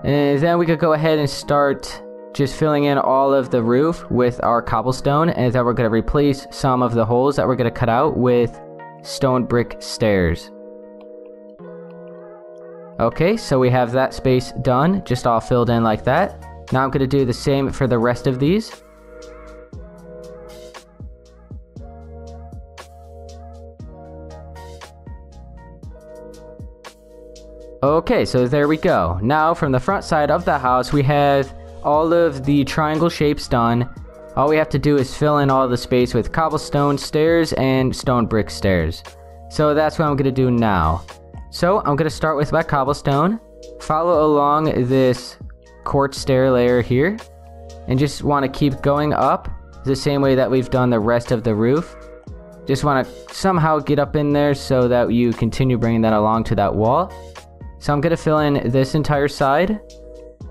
And then we could go ahead and start just filling in all of the roof with our cobblestone. And then we're going to replace some of the holes that we're going to cut out with stone brick stairs. Okay, so we have that space done, just all filled in like that. Now I'm going to do the same for the rest of these. Okay, so there we go. Now from the front side of the house, we have all of the triangle shapes done. All we have to do is fill in all the space with cobblestone stairs and stone brick stairs. So that's what I'm going to do now. So I'm going to start with my cobblestone, follow along this quartz stair layer here, and just want to keep going up the same way that we've done the rest of the roof. Just want to somehow get up in there so that you continue bringing that along to that wall. So I'm going to fill in this entire side,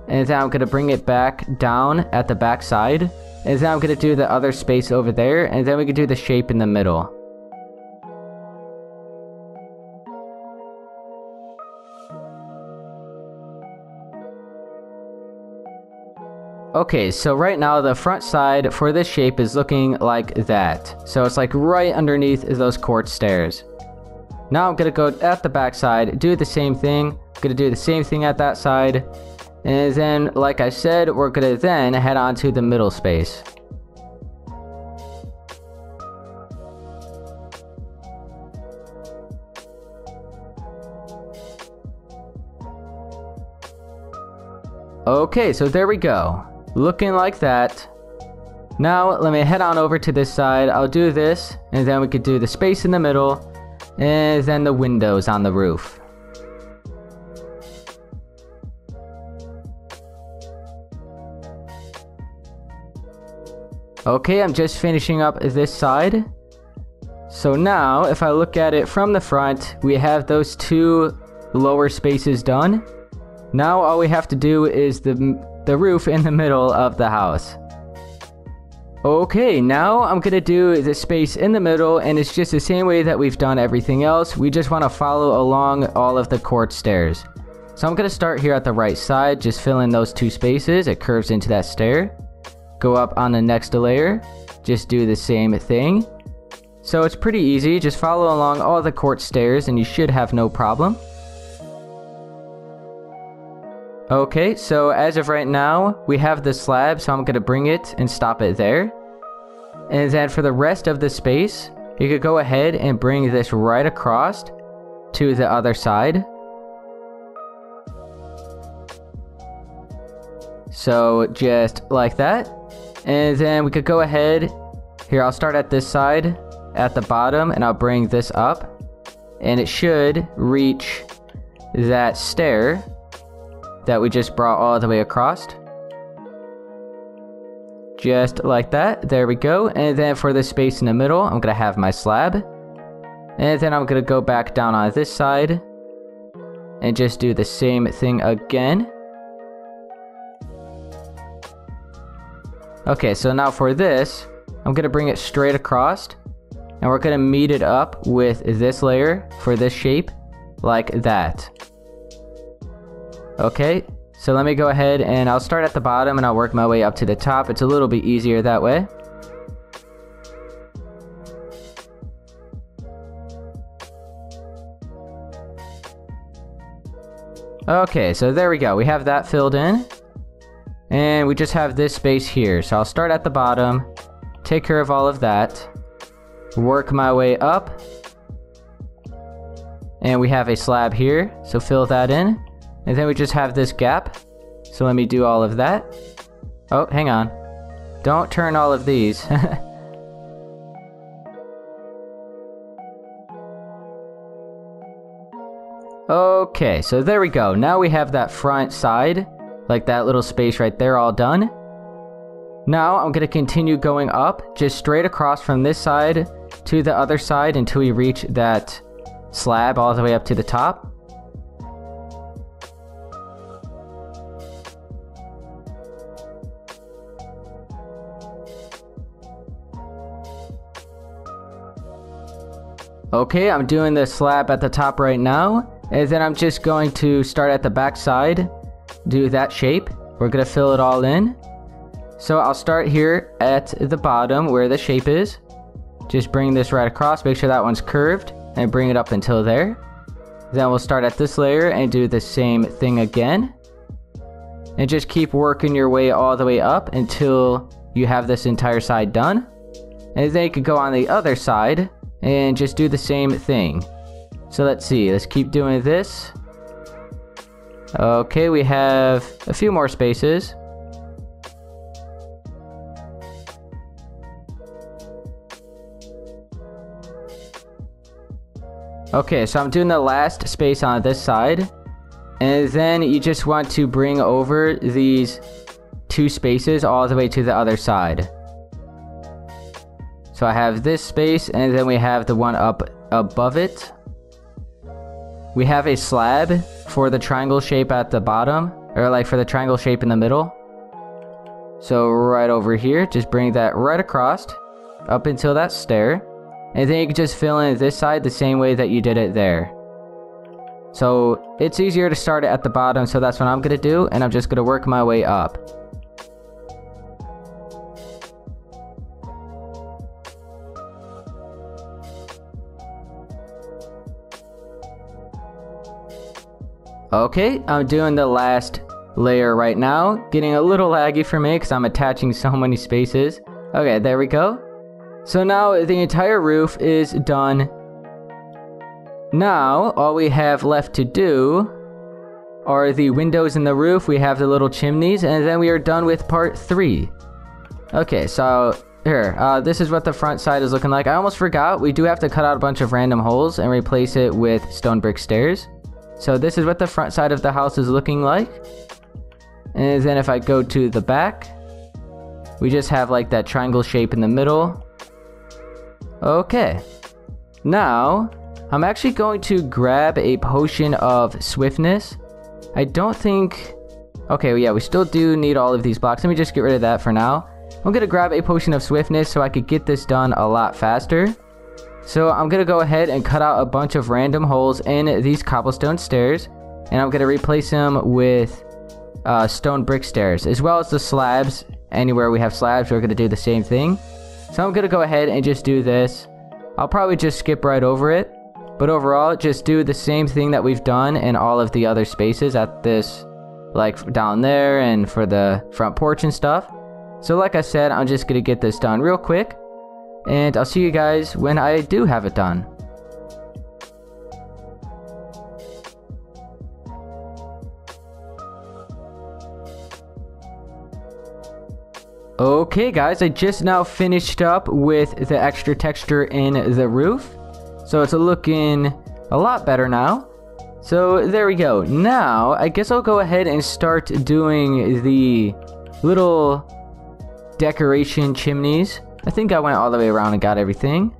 and then I'm going to bring it back down at the back side, and then I'm going to do the other space over there, and then we can do the shape in the middle. Okay, so right now the front side for this shape is looking like that. So it's like right underneath those quartz stairs. Now I'm going to go at the back side, do the same thing. I'm going to do the same thing at that side. And then, like I said, we're going to then head on to the middle space. Okay, so there we go. Looking like that. Now let me head on over to this side. I'll do this, and then we could do the space in the middle, and then the windows on the roof. Okay, I'm just finishing up this side. So now if I look at it from the front, we have those two lower spaces done. Now all we have to do is the roof in the middle of the house. Okay, now I'm gonna do the space in the middle, and it's just the same way that we've done everything else. We just want to follow along all of the quartz stairs. So I'm going to start here at the right side, just fill in those 2 spaces. It curves into that stair. Go up on the next layer, just do the same thing. So it's pretty easy, just follow along all the quartz stairs and you should have no problem. Okay, so as of right now, we have the slab, so I'm going to bring it and stop it there. And then for the rest of the space, you could go ahead and bring this right across to the other side. So just like that. And then we could go ahead, here I'll start at this side, at the bottom, and I'll bring this up. And it should reach that stair that we just brought all the way across. Just like that, there we go. And then for the space in the middle, I'm gonna have my slab. And then I'm gonna go back down on this side and just do the same thing again. Okay, so now for this, I'm gonna bring it straight across and we're gonna meet it up with this layer for this shape, like that. Okay, so let me go ahead and I'll start at the bottom and I'll work my way up to the top. It's a little bit easier that way. Okay, so there we go. We have that filled in. And we just have this space here. So I'll start at the bottom, take care of all of that, work my way up. And we have a slab here, so fill that in. And then we just have this gap. So let me do all of that. Oh, hang on. Don't turn all of these. Okay, so there we go. Now we have that front side, like that little space right there, all done. Now I'm going to continue going up, just straight across from this side to the other side until we reach that slab all the way up to the top. Okay, I'm doing the slab at the top right now, and then I'm just going to start at the back side, do that shape. We're going to fill it all in. So I'll start here at the bottom where the shape is. Just bring this right across, make sure that one's curved, and bring it up until there. Then we'll start at this layer and do the same thing again. And just keep working your way all the way up until you have this entire side done. And then you can go on the other side and just do the same thing. So let's see, let's keep doing this. Okay, we have a few more spaces. Okay, so I'm doing the last space on this side. And then you just want to bring over these 2 spaces all the way to the other side. So I have this space, and then we have the one up above it. We have a slab for the triangle shape at the bottom, or like for the triangle shape in the middle. So right over here, just bring that right across, up until that stair. And then you can just fill in this side the same way that you did it there. So it's easier to start it at the bottom, so that's what I'm going to do, and I'm just going to work my way up. Okay, I'm doing the last layer right now. Getting a little laggy for me because I'm attaching so many spaces. Okay, there we go. So now the entire roof is done. Now, all we have left to do are the windows in the roof. We have the little chimneys, and then we are done with part 3. Okay, so here, this is what the front side is looking like. I almost forgot, we do have to cut out a bunch of random holes and replace it with stone brick stairs. So this is what the front side of the house is looking like. And then if I go to the back, we just have like that triangle shape in the middle. Okay, now I'm actually going to grab a potion of swiftness. I don't think... Okay, well, yeah, we still do need all of these blocks. Let me just get rid of that for now. I'm going to grab a potion of swiftness so I could get this done a lot faster. So I'm going to go ahead and cut out a bunch of random holes in these cobblestone stairs. and I'm going to replace them with stone brick stairs, as well as the slabs. Anywhere we have slabs, we're going to do the same thing. So I'm going to go ahead and just do this. I'll probably just skip right over it, but overall, just do the same thing that we've done in all of the other spaces at this, like down there and for the front porch and stuff. So like I said, I'm just going to get this done real quick, and I'll see you guys when I do have it done. Okay guys, I just now finished up with the extra texture in the roof. So it's looking a lot better now. So there we go. Now, I guess I'll go ahead and start doing the little decoration chimneys. I think I went all the way around and got everything.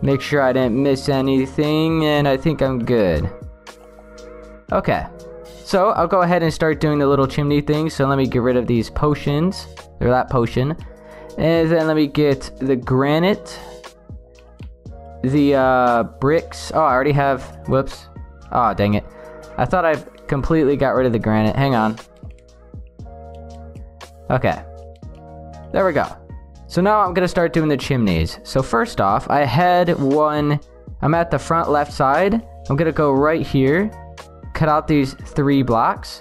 Make sure I didn't miss anything, and I think I'm good. Okay. So, I'll go ahead and start doing the little chimney thing. So, let me get rid of these potions, or that potion. And then let me get the granite, the bricks. Oh, I already have, whoops. Oh, dang it. I thought I completely got rid of the granite. Hang on. Okay. There we go. So, now I'm going to start doing the chimneys. So, first off, I had one, I'm at the front left side. I'm going to go right here. Cut out these 3 blocks,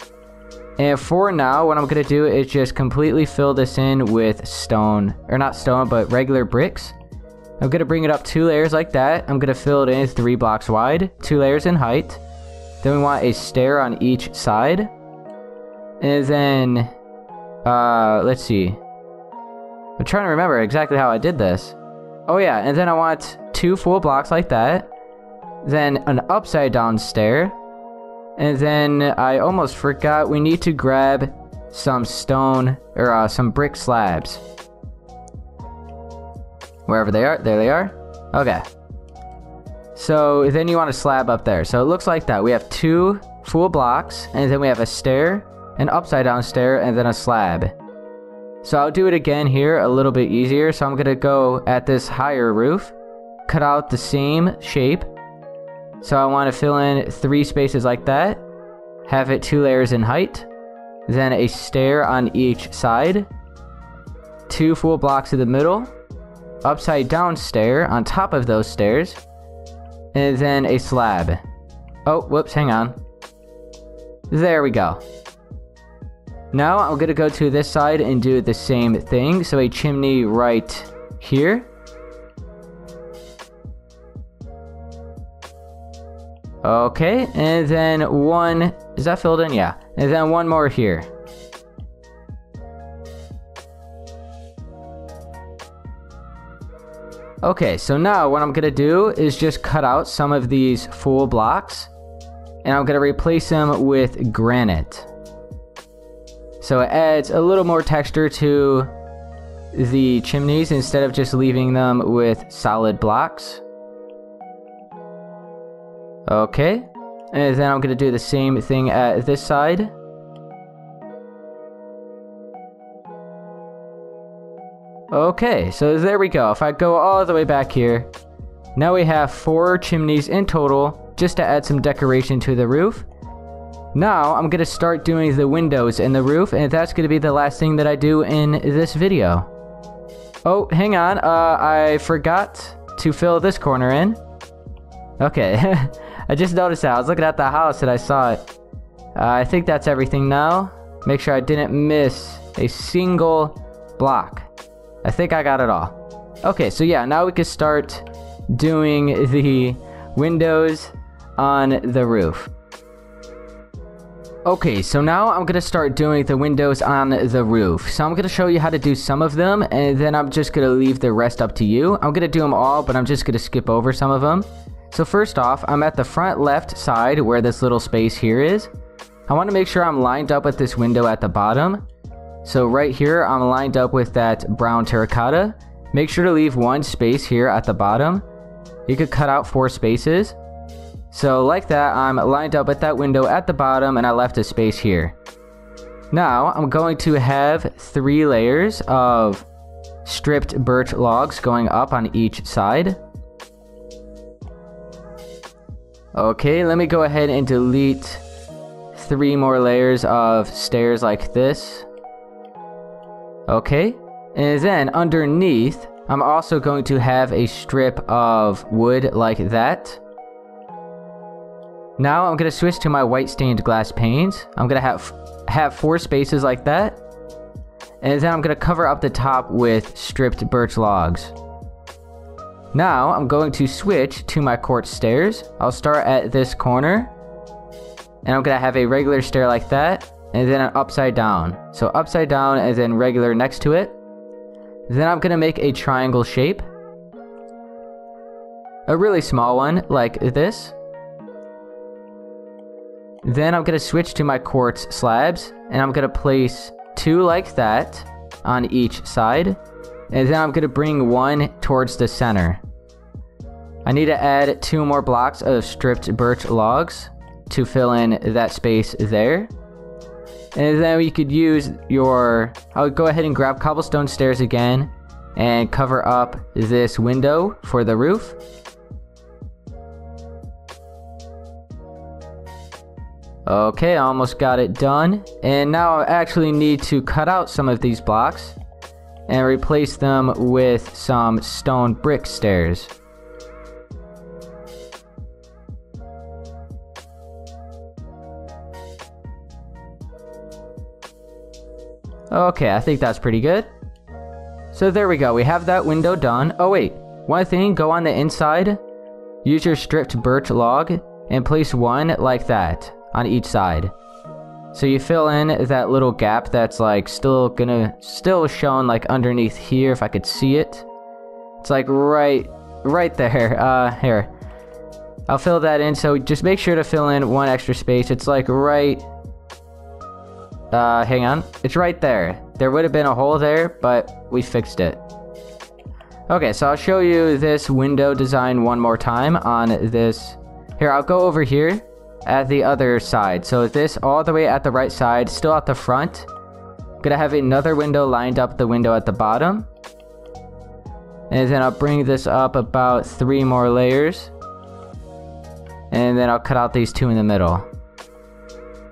and for now what I'm gonna do is just completely fill this in with stone, or not stone but regular bricks. I'm gonna bring it up 2 layers like that. I'm gonna fill it in 3 blocks wide, 2 layers in height. Then we want a stair on each side, and then let's see, I'm trying to remember exactly how I did this. Oh yeah, and then I want 2 full blocks like that, then an upside down stair. And then I almost forgot, we need to grab some stone, or some brick slabs. Wherever they are, there they are. Okay. So then you want a slab up there. So it looks like that. We have 2 full blocks, and then we have a stair, an upside down stair, and then a slab. So I'll do it again here, a little bit easier. So I'm going to go at this higher roof, cut out the same shape. So I want to fill in 3 spaces like that, have it 2 layers in height, then a stair on each side, 2 full blocks in the middle, upside down stair on top of those stairs, and then a slab. Oh, whoops, hang on. There we go. Now I'm going to go to this side and do the same thing. So a chimney right here. Okay, and then one, is that filled in? Yeah, and then one more here. Okay, so now what I'm gonna do is just cut out some of these full blocks, and I'm gonna replace them with granite. So it adds a little more texture to the chimneys instead of just leaving them with solid blocks. Okay, and then I'm going to do the same thing at this side. Okay, so there we go. If I go all the way back here, now we have 4 chimneys in total, just to add some decoration to the roof. Now, I'm going to start doing the windows in the roof, and that's going to be the last thing that I do in this video. Oh, hang on, I forgot to fill this corner in. Okay, I just noticed that. I was looking at the house and I saw it. I think that's everything now. Make sure I didn't miss a single block. I think I got it all. Okay, so yeah, now we can start doing the windows on the roof. Okay, so now I'm going to start doing the windows on the roof. So I'm going to show you how to do some of them, and then I'm just going to leave the rest up to you. I'm going to do them all, but I'm just going to skip over some of them. So first off, I'm at the front left side where this little space here is. I want to make sure I'm lined up with this window at the bottom. So right here, I'm lined up with that brown terracotta. Make sure to leave 1 space here at the bottom. You could cut out 4 spaces. So like that, I'm lined up at that window at the bottom, and I left a space here. Now, I'm going to have 3 layers of stripped birch logs going up on each side. Okay, let me go ahead and delete 3 more layers of stairs like this. Okay, and then underneath, I'm also going to have a strip of wood like that. Now I'm going to switch to my white stained glass panes. I'm going to have 4 spaces like that. And then I'm going to cover up the top with stripped birch logs. Now I'm going to switch to my quartz stairs. I'll start at this corner. And I'm going to have a regular stair like that. And then an upside down. So upside down and then regular next to it. Then I'm going to make a triangle shape. A really small one like this. Then I'm going to switch to my quartz slabs. And I'm going to place 2 like that on each side. And then I'm going to bring 1 towards the center. I need to add 2 more blocks of stripped birch logs to fill in that space there. And then you could use I'll go ahead and grab cobblestone stairs again and cover up this window for the roof. Okay, I almost got it done. And now I actually need to cut out some of these blocks and replace them with some stone brick stairs. Okay, I think that's pretty good. So there we go, we have that window done. Oh wait, one thing, go on the inside, use your stripped birch log, and place 1 like that on each side. So you fill in that little gap that's like still shown like underneath here, if I could see it. It's like right there. Here. I'll fill that in, so just make sure to fill in 1 extra space. It's like right... hang on. It's right there. There would have been a hole there, but we fixed it. Okay, so I'll show you this window design one more time on this. Here, I'll go over here at the other side. So this all the way at the right side, still at the front. I'm gonna have another window lined up the window at the bottom. And then I'll bring this up about 3 more layers. And then I'll cut out these 2 in the middle.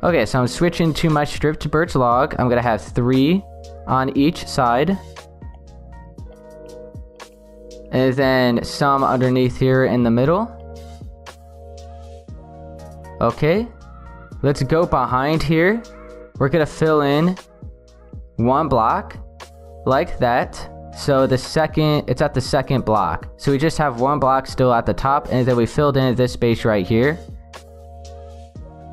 Okay, so I'm switching to my stripped birch log. I'm gonna have 3 on each side. And then some underneath here in the middle. Okay, let's go behind here. We're gonna fill in 1 block like that. So it's at the second block. So we just have 1 block still at the top, and then we filled in this space right here.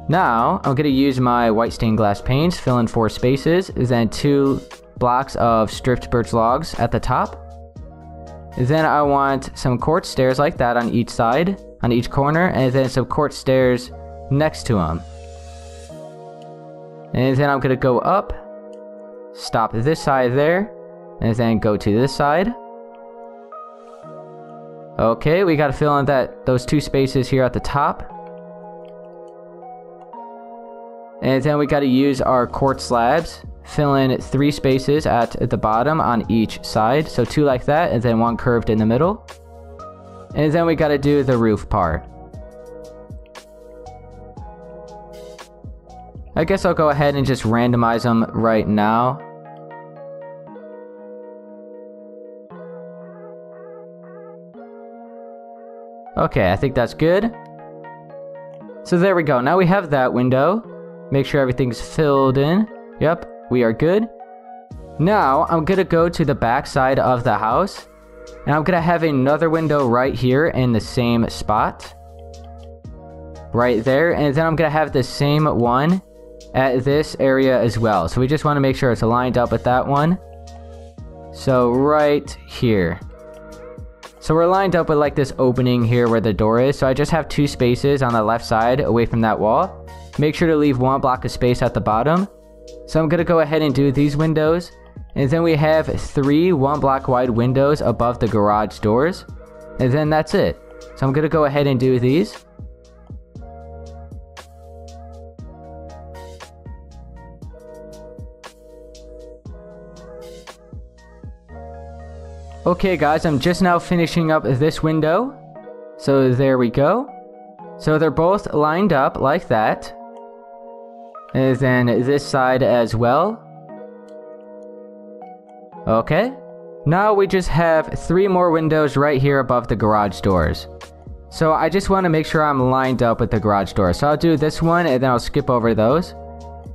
Now, I'm going to use my white stained glass panes, fill in 4 spaces, then 2 blocks of stripped birch logs at the top. Then I want some quartz stairs like that on each side, on each corner, and then some quartz stairs next to them. And then I'm going to go up, stop this side there, and then go to this side. Okay, we got to fill in those 2 spaces here at the top. And then we got to use our quartz slabs, fill in 3 spaces at the bottom on each side. So 2 like that, and then 1 curved in the middle. And then we got to do the roof part. I guess I'll go ahead and just randomize them right now. Okay, I think that's good. So there we go. Now we have that window. Make sure everything's filled in. Yep, we are good. Now, I'm going to go to the back side of the house. And I'm going to have another window right here in the same spot. Right there. And then I'm going to have the same one at this area as well. So we just want to make sure it's lined up with that one. So right here. So we're lined up with like this opening here where the door is. So I just have 2 spaces on the left side away from that wall. Make sure to leave 1 block of space at the bottom. So I'm going to go ahead and do these windows. And then we have 3 1-block wide windows above the garage doors. And then that's it. So I'm going to go ahead and do these. Okay guys, I'm just now finishing up this window. So there we go. So they're both lined up like that. And then this side as well. Okay. Now we just have 3 more windows right here above the garage doors. So I just want to make sure I'm lined up with the garage door. So I'll do this one and then I'll skip over those.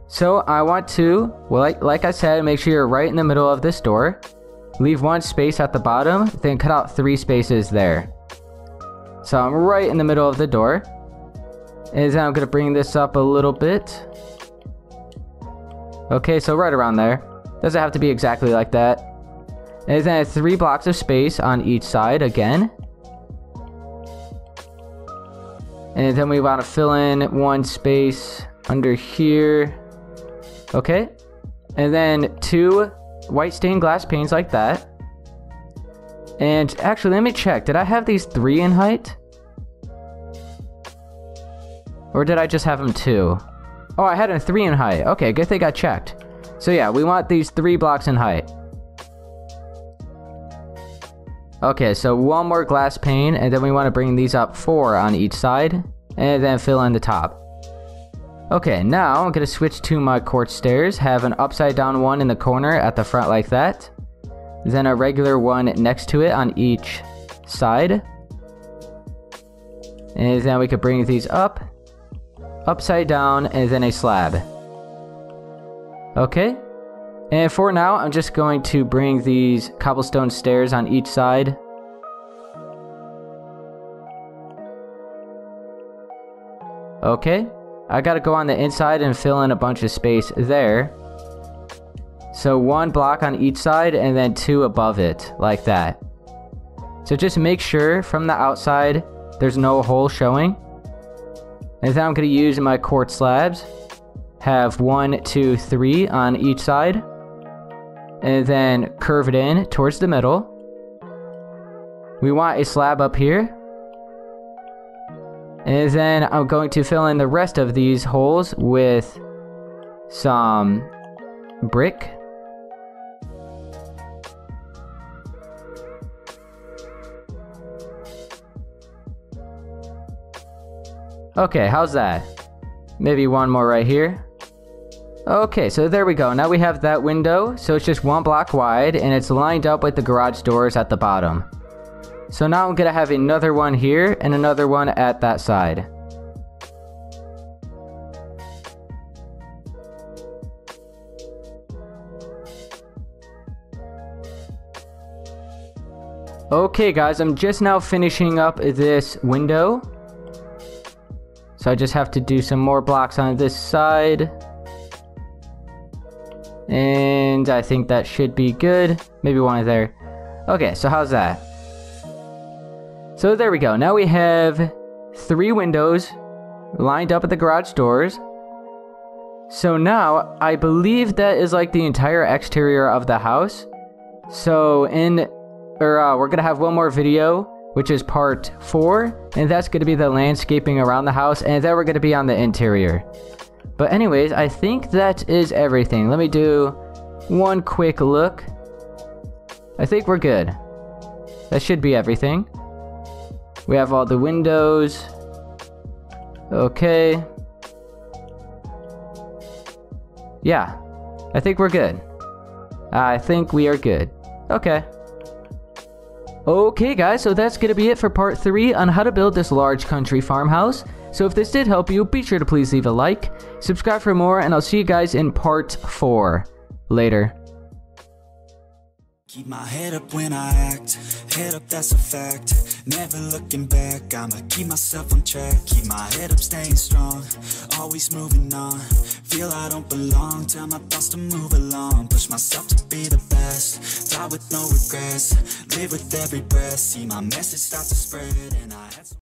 So I want to, well, like I said, make sure you're right in the middle of this door. Leave 1 space at the bottom, then cut out 3 spaces there. So I'm right in the middle of the door. And then I'm going to bring this up a little bit. Okay, so right around there. Doesn't have to be exactly like that. And then 3 blocks of space on each side again. And then we want to fill in 1 space under here. Okay. And then 2 white stained glass panes like that. And actually, let me check. Did I have these 3 in height? Or did I just have them 2? Oh, I had a 3 in height. Okay, good thing I checked. So yeah, we want these 3 blocks in height. Okay, so 1 more glass pane, and then we want to bring these up 4 on each side, and then fill in the top. Okay, now I'm going to switch to my quartz stairs, have an upside down one in the corner at the front like that, then a regular one next to it on each side, and then we could bring these up, upside down, and then a slab. Okay, and for now, I'm just going to bring these cobblestone stairs on each side. Okay, I gotta go on the inside and fill in a bunch of space there. So 1 block on each side and then 2 above it, like that. So just make sure from the outside there's no hole showing. And then I'm gonna use my quartz slabs. Have 1, 2, 3 on each side. And then curve it in towards the middle. We want a slab up here. And then I'm going to fill in the rest of these holes with some brick. Okay, how's that? Maybe 1 more right here. Okay, so there we go. Now we have that window. So it's just 1 block wide and it's lined up with the garage doors at the bottom. So now I'm going to have another one here and another one at that side. Okay guys, I'm just now finishing up this window. So I just have to do some more blocks on this side. And I think that should be good. Maybe 1 there. Okay, so how's that? So there we go. Now we have 3 windows lined up at the garage doors. So now I believe that is like the entire exterior of the house. So we're gonna have 1 more video, which is part 4, and that's gonna be the landscaping around the house, and then we're gonna be on the interior. But anyways, I think that is everything. Let me do 1 quick look. I think we're good. That should be everything. We have all the windows. Okay. Yeah, I think we're good. I think we are good. Okay. Okay guys, so that's gonna be it for part 3 on how to build this large country farmhouse. So if this did help you, be sure to please leave a like, subscribe for more, and I'll see you guys in part 4. Later. Keep my head up when I act, head up, that's a fact. Never looking back, I'ma keep myself on track. Keep my head up, staying strong, always moving on. Feel I don't belong, tell my thoughts to move along. Push myself to be the best, die with no regrets. Live with every breath, see my message start to spread. And I had